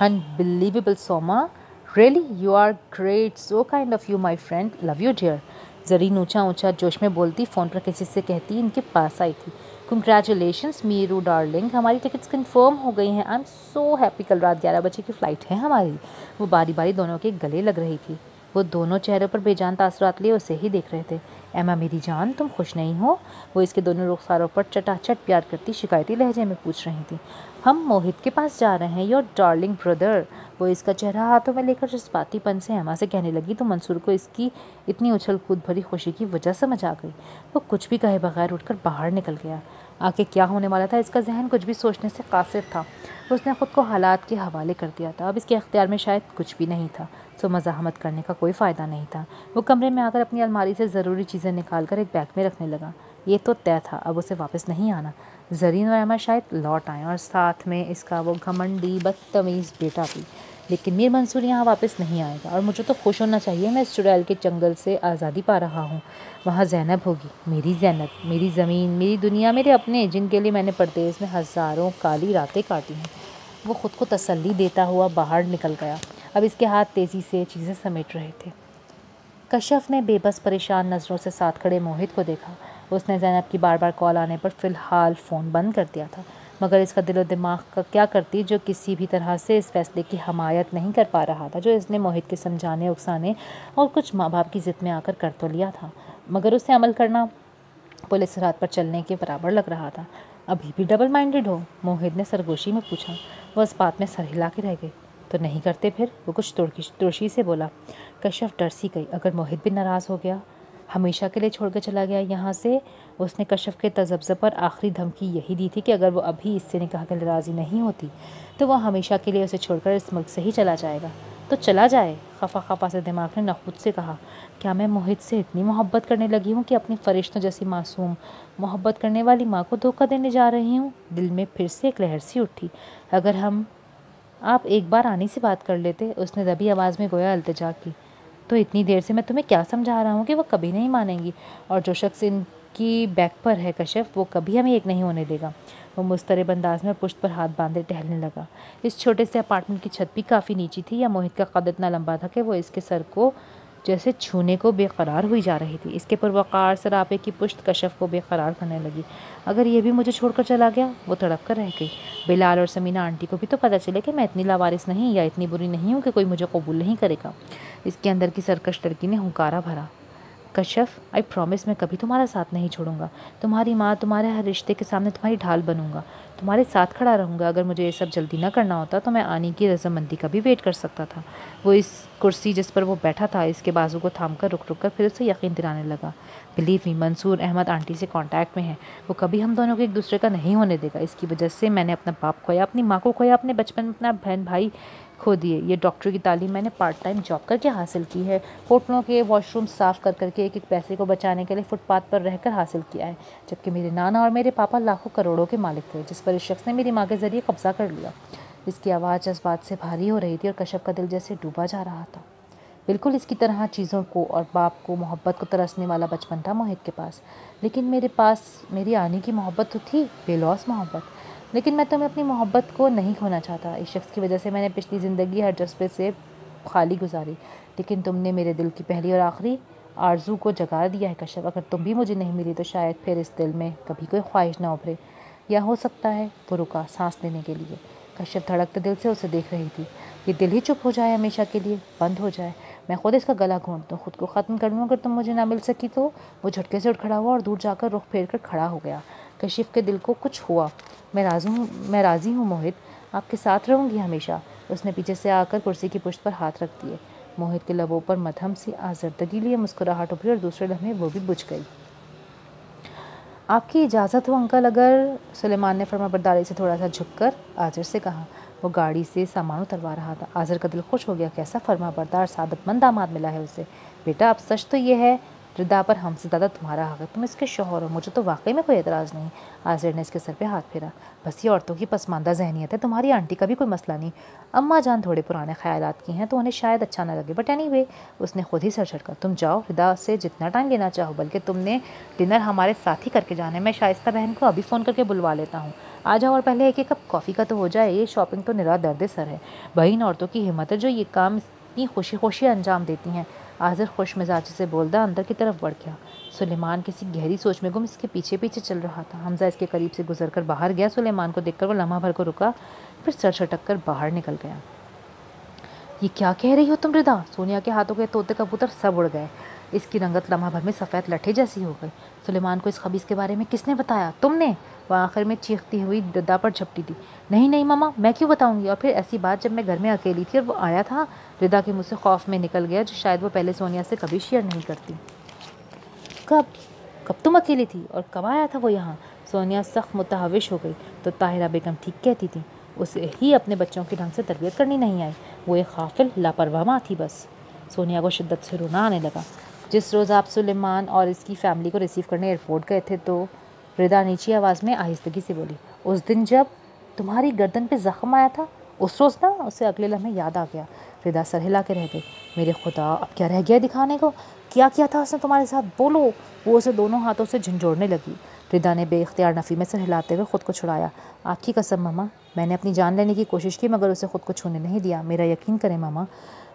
Speaker 1: Unbelievable Soma, really you are great, so kind of you my friend, love you dear. Zareen ऊंचा ऊंचा जोश में बोलती फ़ोन पर किसी से कहती इनके पास आई थी। कंग्रेचुलेशंस मीरू डार्लिंग, हमारी टिकट्स कंफर्म हो गई हैं। आई एम सो हैप्पी, कल रात 11 बजे की फ़्लाइट है हमारी। वो बारी बारी दोनों के गले लग रही थी। वो दोनों चेहरों पर बेजान तासुरात लिए उसे ही देख रहे थे। एमा मेरी जान, तुम खुश नहीं हो? वो इसके दोनों रुखसारों पर चटाचट प्यार करती शिकायती लहजे में पूछ रही थी। हम मोहित के पास जा रहे हैं, योर डार्लिंग ब्रदर। वो इसका चेहरा हाथों में लेकर जज्बातीपन से एमा से कहने लगी तो मंसूर को इसकी इतनी उछल कूद भरी खुशी की वजह समझ आ गई। वो कुछ भी कहे बगैर उठकर बाहर निकल गया। आगे क्या होने वाला था इसका जहन कुछ भी सोचने से कासिर था। उसने खुद को हालात के हवाले कर दिया था। अब इसके अख्तियार में शायद कुछ भी नहीं था, सो मज़ाहमत करने का कोई फ़ायदा नहीं था। वो कमरे में आकर अपनी अलमारी से ज़रूरी चीज़ें निकाल कर एक बैग में रखने लगा। ये तो तय था, अब उसे वापस नहीं आना। जरीन और अहमद शायद लौट आएँ और साथ में इसका वो घमंडी बदतमीज़ बेटा भी, लेकिन मीर मंसूर यहाँ वापस नहीं आएगा। और मुझे तो खुश होना चाहिए, मैं इस चुड़ैल के जंगल से आज़ादी पा रहा हूँ। वहाँ ज़ैनब होगी, मेरी ज़ैनब, मेरी ज़मीन, मेरी दुनिया, मेरे अपने, जिनके लिए मैंने परदेस में हज़ारों काली रातें काटी हैं। वो खुद को तसल्ली देता हुआ बाहर निकल गया। अब इसके हाथ तेज़ी से चीज़ें समेट रहे थे। कश्यप ने बेबस परेशान नज़रों से साथ खड़े मोहित को देखा। उसने ज़ैनब की बार बार कॉल आने पर फ़िलहाल फ़ोन बंद कर दिया था, मगर इसका दिलो दिमाग का क्या करती जो किसी भी तरह से इस फैसले की हमायत नहीं कर पा रहा था जो इसने मोहित के समझाने उकसाने और कुछ माँ बाप की ज़िद में आकर कर तो लिया था, मगर उसे अमल करना पुलिस रात पर चलने के बराबर लग रहा था। अभी भी डबल माइंडेड हो? मोहित ने सरगोशी में पूछा। वह इस बात में सर हिला के रह गई। तो नहीं करते फिर? वो कुछ तुर्शी से बोला। कश्यप डर सी गई, अगर मोहित भी नाराज़ हो गया, हमेशा के लिए छोड़ कर चला गया यहाँ से। उसने कश्यप के तजब्ज़े पर आखिरी धमकी यही दी थी कि अगर वो अभी इससे निकाह के लिए राज़ी नहीं होती तो वह हमेशा के लिए उसे छोड़कर इस मुल्क से ही चला जाएगा। तो चला जाए, खफा से दिमाग ने नखुद से कहा। क्या मैं मोहित से इतनी मोहब्बत करने लगी हूँ कि अपनी फरिश्तों जैसी मासूम मोहब्बत करने वाली माँ को धोखा देने जा रही हूँ? दिल में फिर से एक लहर सी उठी। अगर आप एक बार आनी से बात कर लेते, उसने दबी आवाज़ में गोया इल्तिजा की। तो इतनी देर से मैं तुम्हें क्या समझा रहा हूँ कि वो कभी नहीं मानेंगी, और जो शख्स इनकी बैक पर है कश्यप, वो कभी हमें एक नहीं होने देगा। वो मुस्तरब अंदाज में पुश्त पर हाथ बांधे टहलने लगा। इस छोटे से अपार्टमेंट की छत भी काफ़ी नीची थी, या मोहित का कद इतना लंबा था कि वो इसके सर को जैसे छूने को बेकरार हुई जा रही थी। इसके पुरवकार सरापे की पुश्त कश्यप को बेकरार करने लगी। अगर ये भी मुझे छोड़कर चला गया? वो तड़प कर रह गई। बिलाल और समीना आंटी को भी तो पता चले कि मैं इतनी लावारिस नहीं या इतनी बुरी नहीं हूँ कि कोई मुझे कबूल नहीं करेगा। इसके अंदर की सरकश लड़की ने हुंकारा भरा। कश्यप, आई प्रॉमिस, मैं कभी तुम्हारा साथ नहीं छोड़ूंगा। तुम्हारी माँ, तुम्हारे हर रिश्ते के सामने तुम्हारी ढाल बनूंगा, तुम्हारे साथ खड़ा रहूंगा। अगर मुझे ये सब जल्दी ना करना होता तो मैं आनी की रजामंदी का भी वेट कर सकता था। वो इस कुर्सी जिस पर वो बैठा था, इसके बाजू को थाम कर रुक कर फिर उसे यकीन दिलाने लगा। Believe me, Mansoor Ahmed aunty से कांटेक्ट में है। वो कभी हम दोनों को एक दूसरे का नहीं होने देगा। इसकी वजह से मैंने अपना बाप खोया, अपनी माँ को खोया, अपने बचपन में अपना बहन भाई खो दिए। ये डॉक्टर की तालीम मैंने पार्ट टाइम जॉब करके हासिल की है। होटलों के वॉशरूम साफ़ कर करके एक एक पैसे को बचाने के लिए फुटपाथ पर रहकर हासिल किया है। जबकि मेरे नाना और मेरे पापा लाखों करोड़ों के मालिक थे, जिस पर इस शख्स ने मेरी माँ के ज़रिए कब्जा कर लिया। इसकी आवाज़ जज्बात से भारी हो रही थी और कश्यप का दिल जैसे डूबा जा रहा था। बिल्कुल इसकी तरह चीज़ों को और बाप को, मोहब्बत को तरसने वाला बचपन था मोहित के पास। लेकिन मेरे पास मेरी आने की मोहब्बत तो थी, बेलौस मोहब्बत। लेकिन मैं तुम्हें अपनी मोहब्बत को नहीं खोना चाहता। इस शख्स की वजह से मैंने पिछली ज़िंदगी हर जज्बे से खाली गुजारी, लेकिन तुमने मेरे दिल की पहली और आखिरी आरजू को जगा दिया है कश्यप। अगर तुम भी मुझे नहीं मिली तो शायद फिर इस दिल में कभी कोई ख्वाहिश ना उभरे, या हो सकता है। वो रुका सांस लेने के लिए। कश्यप धड़कते दिल से उसे देख रही थी। ये दिल ही चुप हो जाए, हमेशा के लिए बंद हो जाए, मैं खुद इसका गला घोंट दूँ, खुद को ख़त्म कर लूँ अगर तुम मुझे ना मिल सकी तो। वो झटके से उठ खड़ा हुआ और दूर जाकर रुख फेर कर खड़ा हो गया। कश्यप के दिल को कुछ हुआ। मैं राज़ी हूँ मोहित, आपके साथ रहूँगी हमेशा। उसने पीछे से आकर कुर्सी की पुश्त पर हाथ रख दिए। मोहित के लबों पर मध्यम सी आज़र्दगी लिए मुस्कुराहट उभरी और दूसरे लम्हे वो भी बुझ गई। आपकी इजाज़त हो अंकल? अगर सुलेमान ने फर्माबरदारी से थोड़ा सा झुककर आज़र से कहा। वो गाड़ी से सामान उतरवा रहा था। आज़र का दिल खुश हो गया। कैसा फर्माबरदार सादतमंद दामाद मिला है उसे। बेटा, अब सच तो ये है, रिदा पर हमसे ज़्यादा तुम्हारा हक है, तुम इसके शौहर हो। मुझे तो वाकई में कोई एतराज़ नहीं। आज़र ने इसके सर पे हाथ फेरा। बस ये औरतों की पसमानदा जहनीत है। तुम्हारी आंटी का भी कोई मसला नहीं। अम्मा जान थोड़े पुराने ख्यालात की हैं तो उन्हें शायद अच्छा ना लगे, बट एनीवे। उसने खुद ही सर झटका। तुम जाओ, रिदा से जितना टाइम लेना चाहो, बल्कि तुमने डिनर हमारे साथ ही करके जाना है। मैं शाइस्ता बहन को अभी फ़ोन करके बुलवा लेता हूँ। आ जाओ और पहले एक एक कप कॉफ़ी का तो हो जाए। ये शॉपिंग तो निरा दर्द सर है। वही इन औरतों की हिम्मत है जो ये काम इतनी खुशी खुशी अंजाम देती हैं। आज़र खुश मिजाजी से बोलता अंदर की तरफ बढ़ गया। सुलेमान किसी गहरी सोच में गुम इसके पीछे पीछे चल रहा था। हमजा इसके करीब से गुजरकर बाहर गया। सुलेमान को देखकर वो लम्हा भर को रुका, फिर सर छटक कर बाहर निकल गया। ये क्या कह रही हो तुम रिदा? सोनिया के हाथों के तोते कबूतर सब उड़ गए। इसकी रंगत लम्हा भर में सफ़ेद लट्ठे जैसी हो गई। सुलेमान को इस खबीस के बारे में किसने बताया? तुमने। वह आखिर में चीखती हुई रिदा पर झपटी थी। नहीं नहीं मामा, मैं क्यों बताऊंगी? और फिर ऐसी बात जब मैं घर में अकेली थी और वो आया था। रिदा के मुँह से खौफ में निकल गया जो शायद वो पहले सोनिया से कभी शेयर नहीं करती। कब कब तुम अकेली थी और कब आया था वो यहाँ? सोनिया सख्त मुतहविश हो गई। तो ताहिरा बेगम ठीक कहती थी, उसे ही अपने बच्चों की ढंग से तरबियत करनी नहीं आई। वो एक गाफिल लापरवाह माँ थी बस। सोनिया को शिद्दत से रोना आने लगा। जिस रोज़ आप सुलेमान और इसकी फैमिली को रिसीव करने एयरपोर्ट गए थे तो रिदा नीची आवाज़ में आहिस्तगी से बोली, उस दिन जब तुम्हारी गर्दन पे ज़ख्म आया था, उस रोज़ ना। उसे अगले लम्हे याद आ गया। रिदा सर हिला के रह गई। मेरे खुदा, अब क्या रह गया दिखाने को? क्या किया था उसने तुम्हारे साथ? बोलो। वो उसे दोनों हाथों से झंझोड़ने लगी। रिदा ने बेइख्तियार नफ़ी में सर हिलाते हुए ख़ुद को छुड़ाया। आपकी कसम मामा, मैंने अपनी जान लेने की कोशिश की मगर उसे ख़ुद को छूने नहीं दिया। मेरा यकीन करें मामा।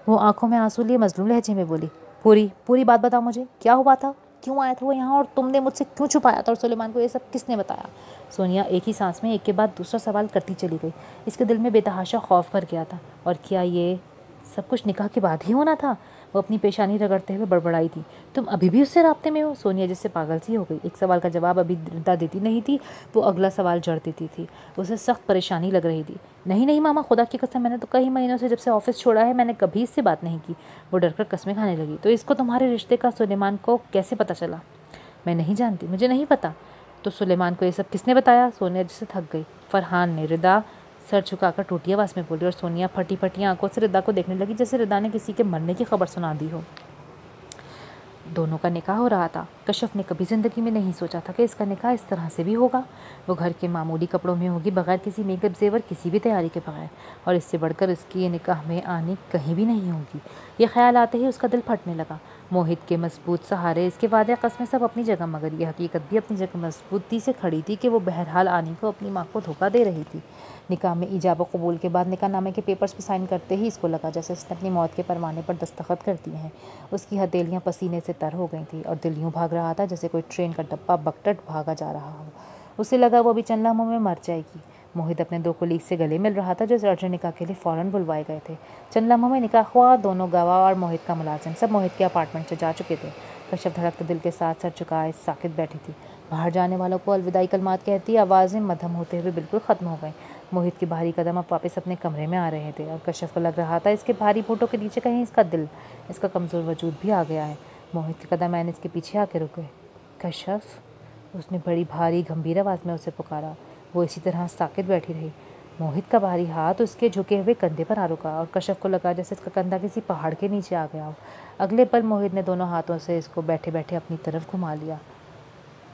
Speaker 1: वो आंखों में आंसू लिए मजलूम लहजे में बोली, पूरी पूरी बात बताओ मुझे, क्या हुआ था? क्यों आया था वो यहाँ और तुमने मुझसे क्यों छुपाया था? और सुलेमान को ये सब किसने बताया? सोनिया एक ही सांस में एक के बाद दूसरा सवाल करती चली गई। इसके दिल में बेतहाशा खौफ भर गया था। और क्या ये सब कुछ निकाह के बाद ही होना था? वो अपनी पेशानी रगड़ते हुए बड़बड़ाई थी। तुम अभी भी उससे राब्ते में हो? सोनिया जिससे पागल सी हो गई। एक सवाल का जवाब अभी रिदा देती नहीं थी, वो अगला सवाल जड़ देती थी। उसे सख्त परेशानी लग रही थी। नहीं नहीं मामा, खुदा की कसम, मैंने तो कई महीनों से जब से ऑफिस छोड़ा है मैंने कभी इससे बात नहीं की। वो डरकर कस्में खाने लगी। तो इसको तुम्हारे रिश्ते का सुलेमान को कैसे पता चला? मैं नहीं जानती, मुझे नहीं पता। तो सुलेमान को ये सब किसने बताया? सोनिया जिससे थक गई। फरहान ने। रिदा सर झुकाकर टूटी आवाज़ में बोली और सोनिया फटी फटी आंखों से रिदा को देखने लगी जैसे रिदा ने किसी के मरने की खबर सुना दी हो। दोनों का निकाह हो रहा था। कश्यप ने कभी ज़िंदगी में नहीं सोचा था कि इसका निकाह इस तरह से भी होगा। वो घर के मामूली कपड़ों में होगी, बगैर किसी मेकअप जेवर, किसी भी तैयारी के बगैर। और इससे बढ़कर इसकी ये निकाह में आनी कहीं भी नहीं होगी। ये ख्याल आते ही उसका दिल फटने लगा। मोहित के मजबूत सहारे, इसके वादे कस्में सब अपनी जगह, मगर यह हकीकत भी अपनी जगह मजबूती से खड़ी थी कि वो बहरहाल आनी को अपनी माँ को धोखा दे रही थी। निकाह में ईजाब व कबूल के बाद निकाह नामे के पेपर्स पर साइन करते ही इसको लगा जैसे उसने अपनी मौत के परवाने पर दस्तखत कर दिए हैं। उसकी हथेलियाँ पसीने से तर हो गई थी और दिल यूँ भाग रहा था जैसे कोई ट्रेन का डब्बा बकटट भागा जा रहा हो। उसे लगा वो अभी चंद लम्हों में मर जाएगी। मोहित अपने दो कोलीग से गले मिल रहा था जो अर्जेंट निकाह के लिए फ़ौरन बुलवाए गए थे। चंद लम्हों में निकाह हुआ। दोनों गवाह और मोहित का मुलाजिम सब मोहित के अपार्टमेंट से जा चुके थे। कश्यप धड़कते दिल के साथ सर झुकाए साकित बैठी थी। बाहर जाने वालों को अलविदाई कलमात कहती आवाज़ें मध्यम होते हुए बिल्कुल ख़त्म हो गई। मोहित के भारी कदम अब वापस अपने कमरे में आ रहे थे और कश्यप को लग रहा था इसके भारी फोटो के नीचे कहीं इसका दिल, इसका कमज़ोर वजूद भी आ गया है। मोहित के कदम मैंने इसके पीछे आके रुक गए। कश्यप, उसने बड़ी भारी गंभीर आवाज़ में उसे पुकारा। वो इसी तरह साकित बैठी रही। मोहित का भारी हाथ उसके झुके हुए कंधे पर आ रुका और कश्यप को लगा जैसे इसका कंधा किसी पहाड़ के नीचे आ गया हो। अगले पल मोहित ने दोनों हाथों से इसको बैठे बैठे अपनी तरफ घुमा लिया।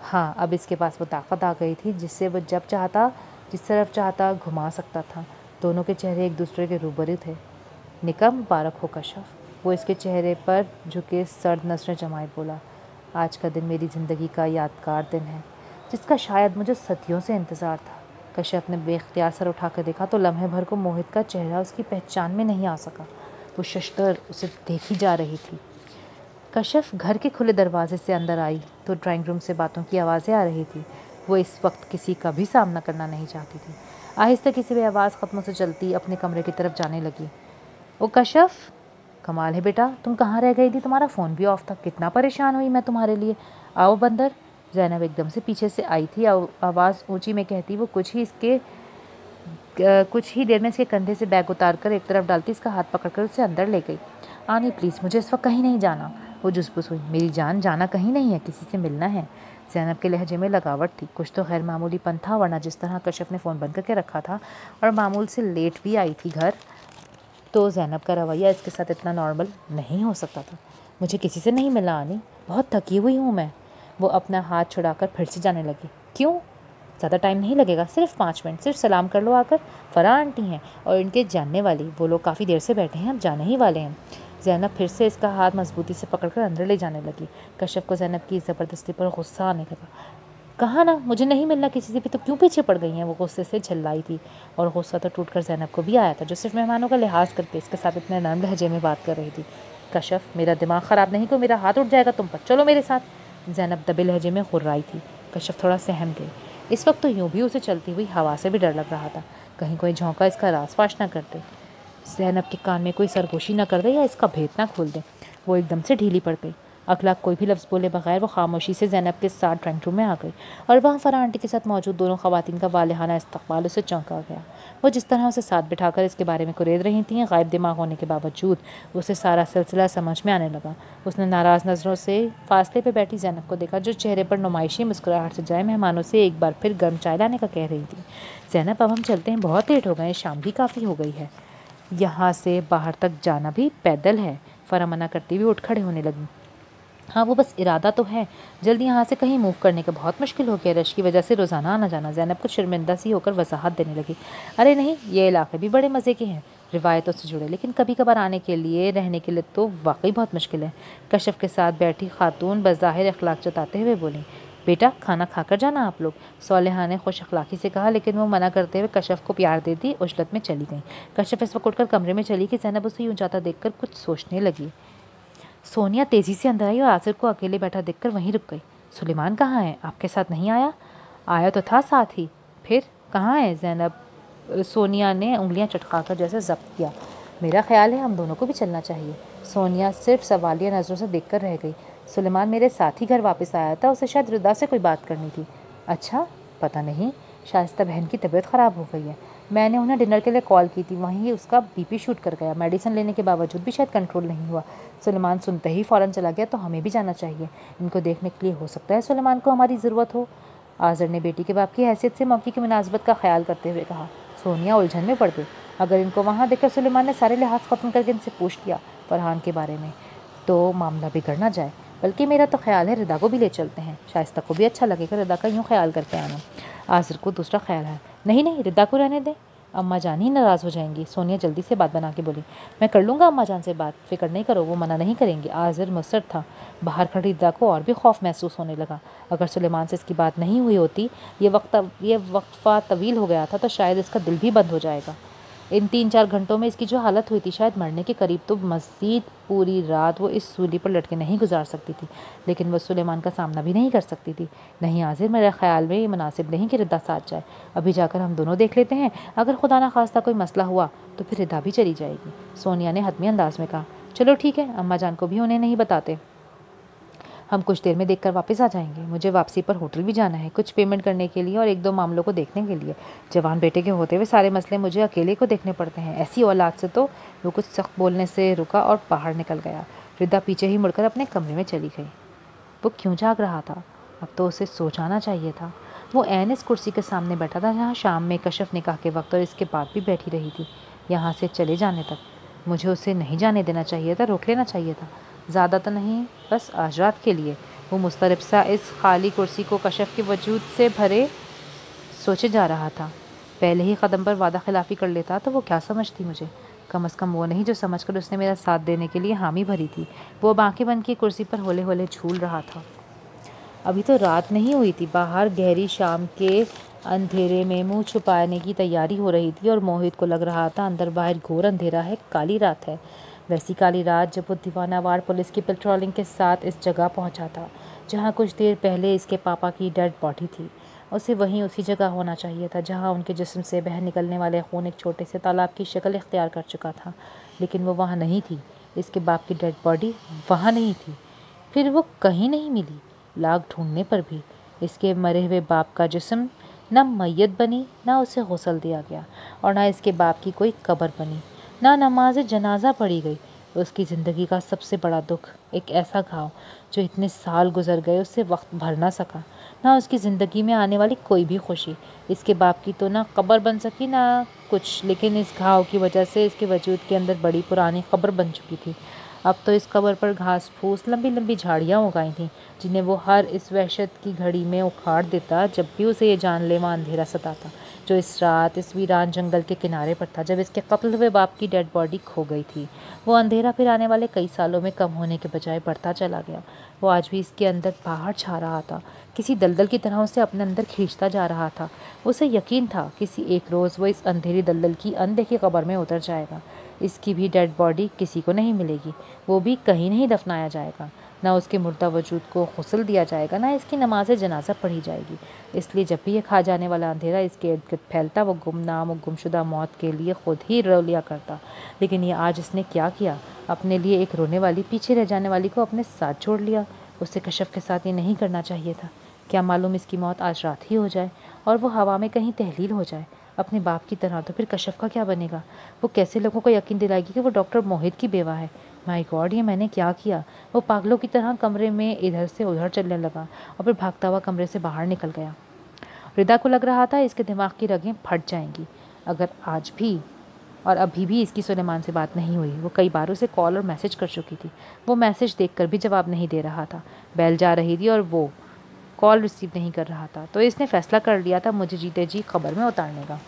Speaker 1: हाँ, अब इसके पास वो ताकत आ गई थी जिससे वो जब चाहता, जिस तरफ चाहता घुमा सकता था। दोनों के चेहरे एक दूसरे के रूबरू थे। निकाह मुबारक हो कश्यप। वो इसके चेहरे पर झुके सर्द नज़रें जमाए बोला, आज का दिन मेरी ज़िंदगी का यादगार दिन है जिसका शायद मुझे सदियों से इंतज़ार था। कश्यप ने बेख्तियार सर उठा कर देखा तो लम्हे भर को मोहित का चेहरा उसकी पहचान में नहीं आ सका। वो शशदर उसे देखी जा रही थी। कश्यप घर के खुले दरवाजे से अंदर आई तो ड्राइंग रूम से बातों की आवाज़ें आ रही थी। वो इस वक्त किसी का भी सामना करना नहीं चाहती थी। आहिस्ते किसी भी आवाज़ ख़त्मों से चलती अपने कमरे की तरफ जाने लगी। ओ कश्यप, कमाल है बेटा, तुम कहाँ रह गई थी? तुम्हारा फ़ोन भी ऑफ था। कितना परेशान हुई मैं तुम्हारे लिए। आओ बंदर। ज़ैनब एकदम से पीछे से आई थी। आवाज़ ऊंची में कहती वो कुछ ही देर में इसके कंधे से बैग उतार कर एक तरफ डालती इसका हाथ पकड़कर उसे अंदर ले गई। आनी प्लीज़, मुझे इस वक्त कहीं नहीं जाना। वो जुस्पुस हुई। मेरी जान, जाना कहीं नहीं है, किसी से मिलना है। ज़ैनब के लहजे में लगावट थी। कुछ तो गैर मामूली पन था, वरना जिस तरह कश्यप ने फ़ोन बंद करके रखा था और मामूल से लेट भी आई थी घर, तो ज़ैनब का रवैया इसके साथ इतना नॉर्मल नहीं हो सकता था। मुझे किसी से नहीं मिला आनी, बहुत थकी हुई हूँ मैं। वो अपना हाथ छुड़ाकर फिर से जाने लगी। क्यों? ज़्यादा टाइम नहीं लगेगा, सिर्फ 5 मिनट। सिर्फ सलाम कर लो आकर। फ़राह आंटी हैं और इनके जानने वाली, वो लोग काफ़ी देर से बैठे हैं, अब जाने ही वाले हैं। ज़ैनब फिर से इसका हाथ मजबूती से पकड़कर अंदर ले जाने लगी। कश्यप को ज़ैनब की ज़बरदस्ती पर गुस्सा आने लगा। कहा ना मुझे नहीं मिलना किसी से भी, तो क्यों पीछे पड़ गई हैं? वो गुस्से से झल्लाई थी और गुस्सा तो टूटकर ज़ैनब को भी आया था जो सिर्फ मेहमानों का लिहाज करके इसके साथ इतने नरम लहजे में बात कर रही थी। कश्यप, मेरा दिमाग ख़राब नहीं को मेरा हाथ उठ जाएगा तुम पर, चलो मेरे साथ। ज़ैनब दबे लहजे में गुर्राई थी। कश्यप थोड़ा सहम गई। इस वक्त तो यूँ भी उसे चलती हुई हवा से भी डर लग रहा था, कहीं कोई झोंका इसका राज फाश ना कर दे, ज़ैनब के कान में कोई सरगोशी ना कर दे या इसका भेद ना खोल दे। वो एकदम से ढीली पड़ गई। अखलाक कोई भी लफ्ज़ बोले बगैर वो खामोशी से ज़ैनब के साथ ड्राइंग रूम में आ गई और वहाँ फ़रह आंटी के साथ मौजूद दोनों ख़वातीन का वालिहाना इस्तक़बाल उसे चौंका गया। वो जिस तरह उसे साथ बिठाकर इसके बारे में कुरेद रही थीं, गायब दिमाग होने के बावजूद उसे सारा सिलसिला समझ में आने लगा। उसने नाराज़ नज़रों से फासले पर बैठी ज़ैनब को देखा, जो चेहरे पर नुमाइशी मुस्कुराहट से जाए मेहमानों से एक बार फिर गर्म चाय लाने का कह रही थी। ज़ैनब, अब हम चलते हैं, बहुत लेट हो गए, शाम भी काफ़ी हो गई है, यहाँ से बाहर तक जाना भी पैदल है। फ़रह मना करती हुई उठ खड़े होने लगी। हाँ, वो बस इरादा तो है, जल्दी यहाँ से कहीं मूव करने का बहुत मुश्किल हो गया रश की वजह से रोज़ाना आना जाना। ज़ैनब कुछ शर्मिंदा सी होकर वजाहत देने लगी। अरे नहीं, ये इलाके भी बड़े मज़े के हैं, रिवायतों से जुड़े, लेकिन कभी कभार आने के लिए रहने के लिए तो वाकई बहुत मुश्किल है। कशफ के साथ बैठी खातून बज़ाहिर अखलाक जताते हुए बोली, बेटा खाना खाकर जाना आप लोग। सौलेहा ने खुश अखलाकी से कहा, लेकिन वो मना करते हुए कशफ को प्यार देती उजलत में चली गई। कशफ इस वक्त उठकर कमरे में चली कि ज़ैनब उसे यूँ जाता देखकर कुछ सोचने लगी। सोनिया तेज़ी से अंदर आई और आसिर को अकेले बैठा देखकर वहीं रुक गई। सुलेमान कहाँ है? आपके साथ नहीं आया? आया तो था साथ ही, फिर कहाँ है? ज़ैनब सोनिया ने उंगलियां चटकाकर जैसे जब्त किया। मेरा ख्याल है हम दोनों को भी चलना चाहिए। सोनिया सिर्फ सवालिया नज़रों से देखकर रह गई। सुलेमान मेरे साथ ही घर वापस आया था, उसे शायद रिदा से कोई बात करनी थी। अच्छा, पता नहीं, शाइस्ता बहन की तबीयत ख़राब हो गई है। मैंने उन्हें डिनर के लिए कॉल की थी, वहीं उसका बीपी शूट कर गया। मेडिसिन लेने के बावजूद भी शायद कंट्रोल नहीं हुआ। सुलेमान सुनते ही फ़ौरन चला गया, तो हमें भी जाना चाहिए। इनको देखने के लिए हो सकता है सुलेमान को हमारी ज़रूरत हो। आज़र ने बेटी के बाप की हैसियत से मौके की मुनासबत का ख्याल करते हुए कहा। सोनिया उलझन में पड़ गई। अगर इनको वहाँ देखकर सुलेमान ने सारे लिहाज ख़त्म करके इनसे पूछ लिया फरहान के बारे में, तो मामला बिगड़ ना जाए। बल्कि मेरा तो ख्याल है रिदा को भी ले चलते हैं, शाइस्ता को भी अच्छा लगेगा रिदा का यूँ ख्याल करके आना। आज़र को दूसरा ख्याल है, नहीं नहीं, रिदा को रहने दें, अम्मा जान ही नाराज़ हो जाएंगी। सोनिया जल्दी से बात बना के बोली, मैं कर लूँगा अम्मा जान से बात, फिक्र नहीं करो, वो मना नहीं करेंगे। आज़र मुसर था। बाहर खड़ी रिदा को और भी खौफ महसूस होने लगा। अगर सुलेमान से इसकी बात नहीं हुई होती, ये वक्फा तवील हो गया था, तो शायद इसका दिल भी बंद हो जाएगा। इन 3-4 घंटों में इसकी जो हालत हुई थी, शायद मरने के करीब, तो मज़ीद पूरी रात वो इस सूली पर लटके नहीं गुजार सकती थी। लेकिन वो सुलेमान का सामना भी नहीं कर सकती थी। नहीं आज़िर, मेरे ख्याल में ये मुनासिब नहीं कि रिदा साथ जाए। अभी जाकर हम दोनों देख लेते हैं, अगर खुदा ना खास्ता कोई मसला हुआ तो फिर रिदा भी चली जाएगी। सोनिया ने हतमी अंदाज में कहा, चलो ठीक है, अम्मा जान को भी उन्हें नहीं बताते, हम कुछ देर में देखकर वापस आ जाएंगे। मुझे वापसी पर होटल भी जाना है, कुछ पेमेंट करने के लिए और 1-2 मामलों को देखने के लिए। जवान बेटे के होते हुए सारे मसले मुझे अकेले को देखने पड़ते हैं। ऐसी औलाद से तो वो कुछ सख्त बोलने से रुका और बाहर निकल गया। रिदा पीछे ही मुड़कर अपने कमरे में चली गई। वो क्यों जाग रहा था? अब तो उसे सो जाना चाहिए था। वो ऐन इस कुर्सी के सामने बैठा था जहाँ शाम में कशफ निकाह के वक्त और इसके बाद भी बैठी रही थी, यहाँ से चले जाने तक। मुझे उसे नहीं जाने देना चाहिए था, रोक लेना चाहिए था। ज़्यादा तो नहीं, बस आज रात के लिए। वो मुस्तरब सा इस खाली कुर्सी को कशफ के वजूद से भरे सोचे जा रहा था। पहले ही कदम पर वादा खिलाफ़ी कर लेता तो वो क्या समझती मुझे? कम अज़ कम वो नहीं जो समझकर उसने मेरा साथ देने के लिए हामी भरी थी। वो बाँखें बंद की कुर्सी पर होले होले झूल रहा था। अभी तो रात नहीं हुई थी। बाहर गहरी शाम के अंधेरे में मुंह छुपाने की तैयारी हो रही थी और मोहित को लग रहा था अंदर बाहर घोर अंधेरा है, काली रात है। वैसी काली रात जब वो दीवानावार पुलिस की पेट्रोलिंग के साथ इस जगह पहुंचा था जहां कुछ देर पहले इसके पापा की डेड बॉडी थी। उसे वहीं उसी जगह होना चाहिए था जहां उनके जिस्म से बह निकलने वाले खून एक छोटे से तालाब की शक्ल इख्तियार कर चुका था। लेकिन वो वहाँ नहीं थी। इसके बाप की डेड बॉडी वहाँ नहीं थी। फिर वो कहीं नहीं मिली। लाख ढूंढने पर भी इसके मरे हुए बाप का जिस्म न मैयत बनी, ना उसे गौसल दिया गया और ना इसके बाप की कोई कब्र बनी, ना नमाज जनाजा पढ़ी गई। उसकी ज़िंदगी का सबसे बड़ा दुख, एक ऐसा घाव जो इतने साल गुजर गए उससे वक्त भर ना सका, ना उसकी ज़िंदगी में आने वाली कोई भी खुशी। इसके बाप की तो ना कब्र बन सकी ना कुछ, लेकिन इस घाव की वजह से इसके वजूद के अंदर बड़ी पुरानी कब्र बन चुकी थी। अब तो इस कब्र पर घास फूस लंबी लंबी झाड़ियाँ उगाई थीं जिन्हें वो हर इस वहशत की घड़ी में उखाड़ देता जब भी उसे ये जानलेवा अंधेरा सताता, जो इस रात इस वीरान जंगल के किनारे पर था जब इसके कत्ल हुए बाप की डेड बॉडी खो गई थी। वो अंधेरा फिर आने वाले कई सालों में कम होने के बजाय बढ़ता चला गया। वो आज भी इसके अंदर बाहर छा रहा था, किसी दलदल की तरह उसे अपने अंदर खींचता जा रहा था। उसे यकीन था किसी एक रोज़ वो इस अंधेरी दलदल की अनदेखी कब्र में उतर जाएगा। इसकी भी डेड बॉडी किसी को नहीं मिलेगी, वो भी कहीं नहीं दफनाया जाएगा। ना उसके मुर्दा वजूद को गुस्ल दिया जाएगा, ना इसकी नमाज जनाजा पढ़ी जाएगी। इसलिए जब भी ये खा जाने वाला अंधेरा इसके इर्द गिर्द फैलता, वो गुमनाम और गुमशुदा मौत के लिए खुद ही रो लिया करता। लेकिन ये आज इसने क्या किया, अपने लिए एक रोने वाली, पीछे रह जाने वाली को अपने साथ जोड़ लिया। उसे कशफ के साथ ये नहीं करना चाहिए था। क्या मालूम इसकी मौत आज रात ही हो जाए और वो हवा में कहीं तहलील हो जाए अपने बाप की तरह। तो फिर कशफ का क्या बनेगा? वो कैसे लोगों को यकीन दिलाएगी कि वो डॉक्टर मोहित की बेवा है? माय गॉड, ये मैंने क्या किया? वो पागलों की तरह कमरे में इधर से उधर चलने लगा और फिर भागता हुआ कमरे से बाहर निकल गया। रिदा को लग रहा था इसके दिमाग की रगें फट जाएंगी अगर आज भी और अभी भी इसकी सुलेमान से बात नहीं हुई। वो कई बार उसे कॉल और मैसेज कर चुकी थी। वो मैसेज देखकर भी जवाब नहीं दे रहा था। बेल जा रही थी और वो कॉल रिसीव नहीं कर रहा था। तो इसने फैसला कर लिया था मुझे जीते जी खबर में उतारने का।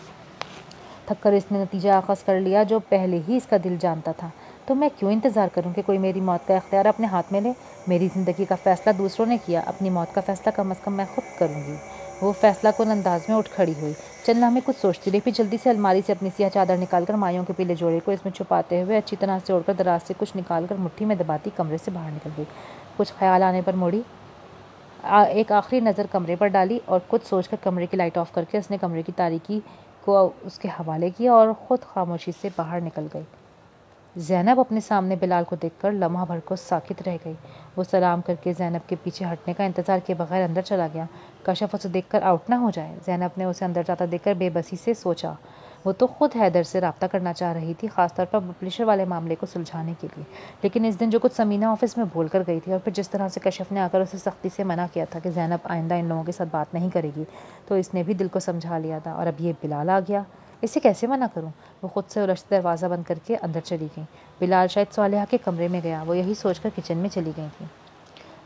Speaker 1: थककर इसने नतीजा आगाज़ कर लिया जो पहले ही इसका दिल जानता था। तो मैं क्यों इंतज़ार करूं कि कोई मेरी मौत का इख्तियार अपने हाथ में ले? मेरी ज़िंदगी का फ़ैसला दूसरों ने किया, अपनी मौत का फ़ैसला कम अज़ कम मैं खुद करूँगी। वो फ़ैसला कुन अंदाज में उठ खड़ी हुई। चंद लम्हे कुछ सोचती रही, फिर जल्दी से अलमारी से अपनी सियाह चादर निकालकर मायों के पीले जोड़े को इसमें छुपाते हुए अच्छी तरह से ओढ़कर दराज से कुछ निकालकर मुट्ठी में दबाती कमरे से बाहर निकल गई। कुछ ख्याल आने पर मुड़ी, एक आखिरी नज़र कमरे पर डाली और कुछ सोचकर कमरे की लाइट ऑफ करके उसने कमरे की तारीकी को उसके हवाले किया और ख़ुद खामोशी से बाहर निकल गई। ज़ैनब अपने सामने बिलाल को देखकर लम्हा भर को साकित रह गई। वो सलाम करके ज़ैनब के पीछे हटने का इंतज़ार किए बगैर अंदर चला गया। कशफ उसे देखकर आउट ना हो जाए। ज़ैनब ने उसे अंदर जाता देखकर बेबसी से सोचा। वो तो खुद हैदर से रब्ता करना चाह रही थी, ख़ासतौर पर पब्लिशर वाले मामले को सुलझाने के लिए। लेकिन इस दिन जो कुछ समीना ऑफिस में भूल कर गई थी और फिर जिस तरह से कशफ ने आकर उसे सख्ती से मना किया था कि ज़ैनब आइंदा इन लोगों के साथ बात नहीं करेगी, तो इसने भी दिल को समझा लिया था। और अब ये बिलाल आ गया, इसे कैसे मना करूं? वो खुद से उलझते दरवाज़ा बंद करके अंदर चली गई। बिलाल शायद सालिहा के कमरे में गया। वो यही सोचकर किचन में चली गई थी।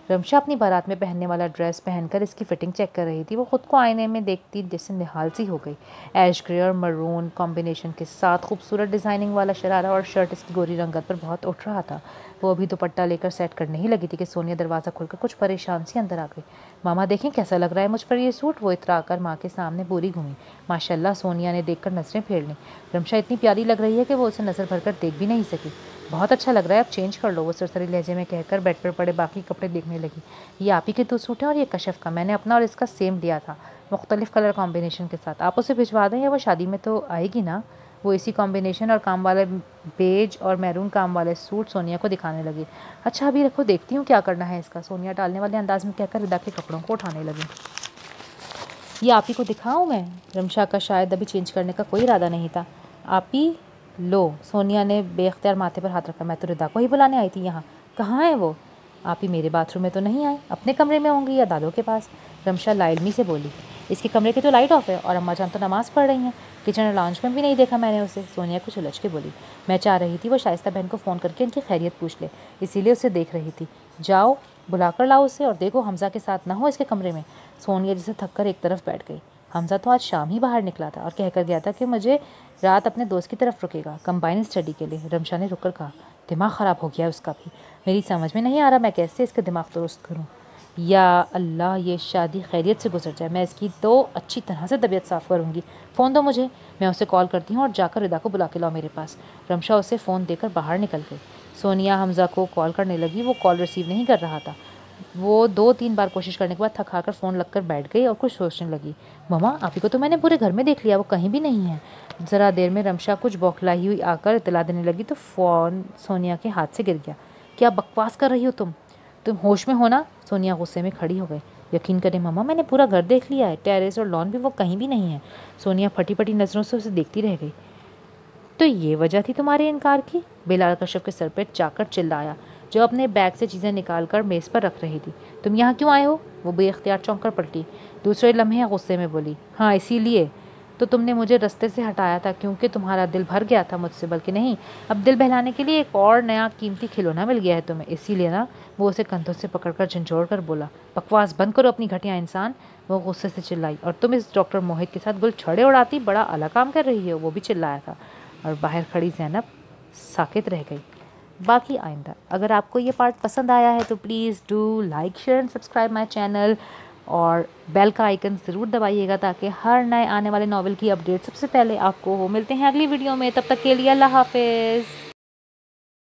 Speaker 1: रमशा अपनी बारात में पहनने वाला ड्रेस पहनकर इसकी फिटिंग चेक कर रही थी। वो खुद को आईने में देखती जैसे निहाल सी हो गई। ऐश ग्रे और मरून कॉम्बिनेशन के साथ खूबसूरत डिज़ाइनिंग वाला शरारा और शर्ट इसकी गोरी रंगत पर बहुत उठ रहा था। वो अभी दुपट्टा लेकर सेट करने ही लगी थी कि सोनिया दरवाज़ा खोलकर कुछ परेशान सी अंदर आ गई। मामा देखें कैसा लग रहा है मुझ पर ये सूट। वो इतरा कर माँ के सामने पूरी घूमी। माशाल्लाह, सोनिया ने देखकर नज़रें फेर लीं। रमशा इतनी प्यारी लग रही है कि वो उसे नज़र भरकर देख भी नहीं सकी। बहुत अच्छा लग रहा है, अब चेंज कर लो, वो सरसरी लहजे में कहकर बेड पर पड़े बाकी कपड़े देखने लगी। ये आप ही के 2 सूट हैं और ये कशफ का। मैंने अपना और इसका सेम लिया था, मुख्तलिफ कलर कॉम्बिनेशन के साथ। आप उसे भिजवा दें या वो शादी में तो आएगी ना? वो इसी कॉम्बिनेशन और काम वाले बेज और मैरून काम वाले सूट सोनिया को दिखाने लगी। अच्छा अभी रखो, देखती हूँ क्या करना है इसका, सोनिया टालने वाले अंदाज में कहकर रिदा के कपड़ों को उठाने लगी। ये आप ही को दिखाऊँ मैं? रमशा का शायद अभी चेंज करने का कोई इरादा नहीं था। आप ही लो, सोनिया ने बेख्तियार माथे पर हाथ रखा। मैं तो रिदा को ही बुलाने आई थी यहाँ। कहाँ है वो? आप ही मेरे बाथरूम में तो नहीं आए, अपने कमरे में होंगी या दादों के पास। रमशा लाइलमी से बोली। इसके कमरे की तो लाइट ऑफ है और अम्मा जान तो नमाज़ पढ़ रही हैं। किचन और लॉन्च में भी नहीं देखा मैंने उसे। सोनिया कुछ उलझ के बोली। मैं चाह रही थी वो शाइस्ता बहन को फ़ोन करके इनकी खैरियत पूछ ले, इसीलिए उसे देख रही थी। जाओ बुला कर लाओ उसे और देखो हमज़ा के साथ ना हो इसके कमरे में। सोनिया जिसे थक कर एक तरफ बैठ गई। हमज़ा तो आज शाम ही बाहर निकला था और कहकर गया था कि मुझे रात अपने दोस्त की तरफ रुकेगा कंबाइन स्टडी के लिए। रमशा ने रुककर कहा। दिमाग ख़राब हो गया उसका भी। मेरी समझ में नहीं आ रहा मैं कैसे इसका दिमाग दुरुस्त करूं। या अल्लाह, ये शादी खैरियत से गुजर जाए, मैं इसकी तो अच्छी तरह से तबीयत साफ़ करूंगी। फ़ोन दो मुझे, मैं उसे कॉल करती हूँ और जाकर रिदा को बुला के लाओ मेरे पास। रमशा उसे फ़ोन देकर बाहर निकल गई। सोनिया हमज़ा को कॉल करने लगी। वो कॉल रिसीव नहीं कर रहा था। वो 2-3 बार कोशिश करने के बाद थक हार कर फ़ोन लगकर बैठ गई और कुछ सोचने लगी। मम्मा, आप ही को तो मैंने पूरे घर में देख लिया, वो कहीं भी नहीं है। ज़रा देर में रमशा कुछ बौखलाई हुई आकर इतला देने लगी तो फ़ोन सोनिया के हाथ से गिर गया। क्या बकवास कर रही हो तुम होश में हो ना? सोनिया गुस्से में खड़ी हो गई। यकीन करें मम्मा, मैंने पूरा घर देख लिया है, टेरेस और लॉन भी, वो कहीं भी नहीं है। सोनिया फटी फटी नज़रों से उसे देखती रह गई। तो ये वजह थी तुम्हारे इनकार की? बिलाल कशफ के सर पर जाकर चिल्लाया, जो अपने बैग से चीज़ें निकाल कर मेज़ पर रख रही थी। तुम यहाँ क्यों आए हो? वो बेख्तियार चौंक कर पलटी। दूसरे लम्हे गुस्से में बोली। हाँ, इसीलिए तो तुमने मुझे रास्ते से हटाया था, क्योंकि तुम्हारा दिल भर गया था मुझसे। बल्कि नहीं, अब दिल बहलाने के लिए एक और नया कीमती खिलौना मिल गया है तुम्हें, इसीलिए ना? वो उसे कंधों से पकड़कर झंझोड़ कर बोला। बकवास बंद करो अपनी घटिया इंसान, वो गुस्से से चिल्लाई। और तुम इस डॉक्टर मोहित के साथ गुल छड़े उड़ाती बड़ा अला काम कर रही हो, वो भी चिल्लाया था। और बाहर खड़ी ज़ैनब साकित रह गई। बाकी आइंदा अगर आपको ये पार्ट पसंद आया है तो please do like, share and subscribe my channel और बेल का आइकन ज़रूर दबाइएगा ताकि हर नए आने वाले नॉवल की अपडेट सबसे पहले आपको हो। मिलते हैं अगली वीडियो में, तब तक के लिए अल्लाह हाफिज़।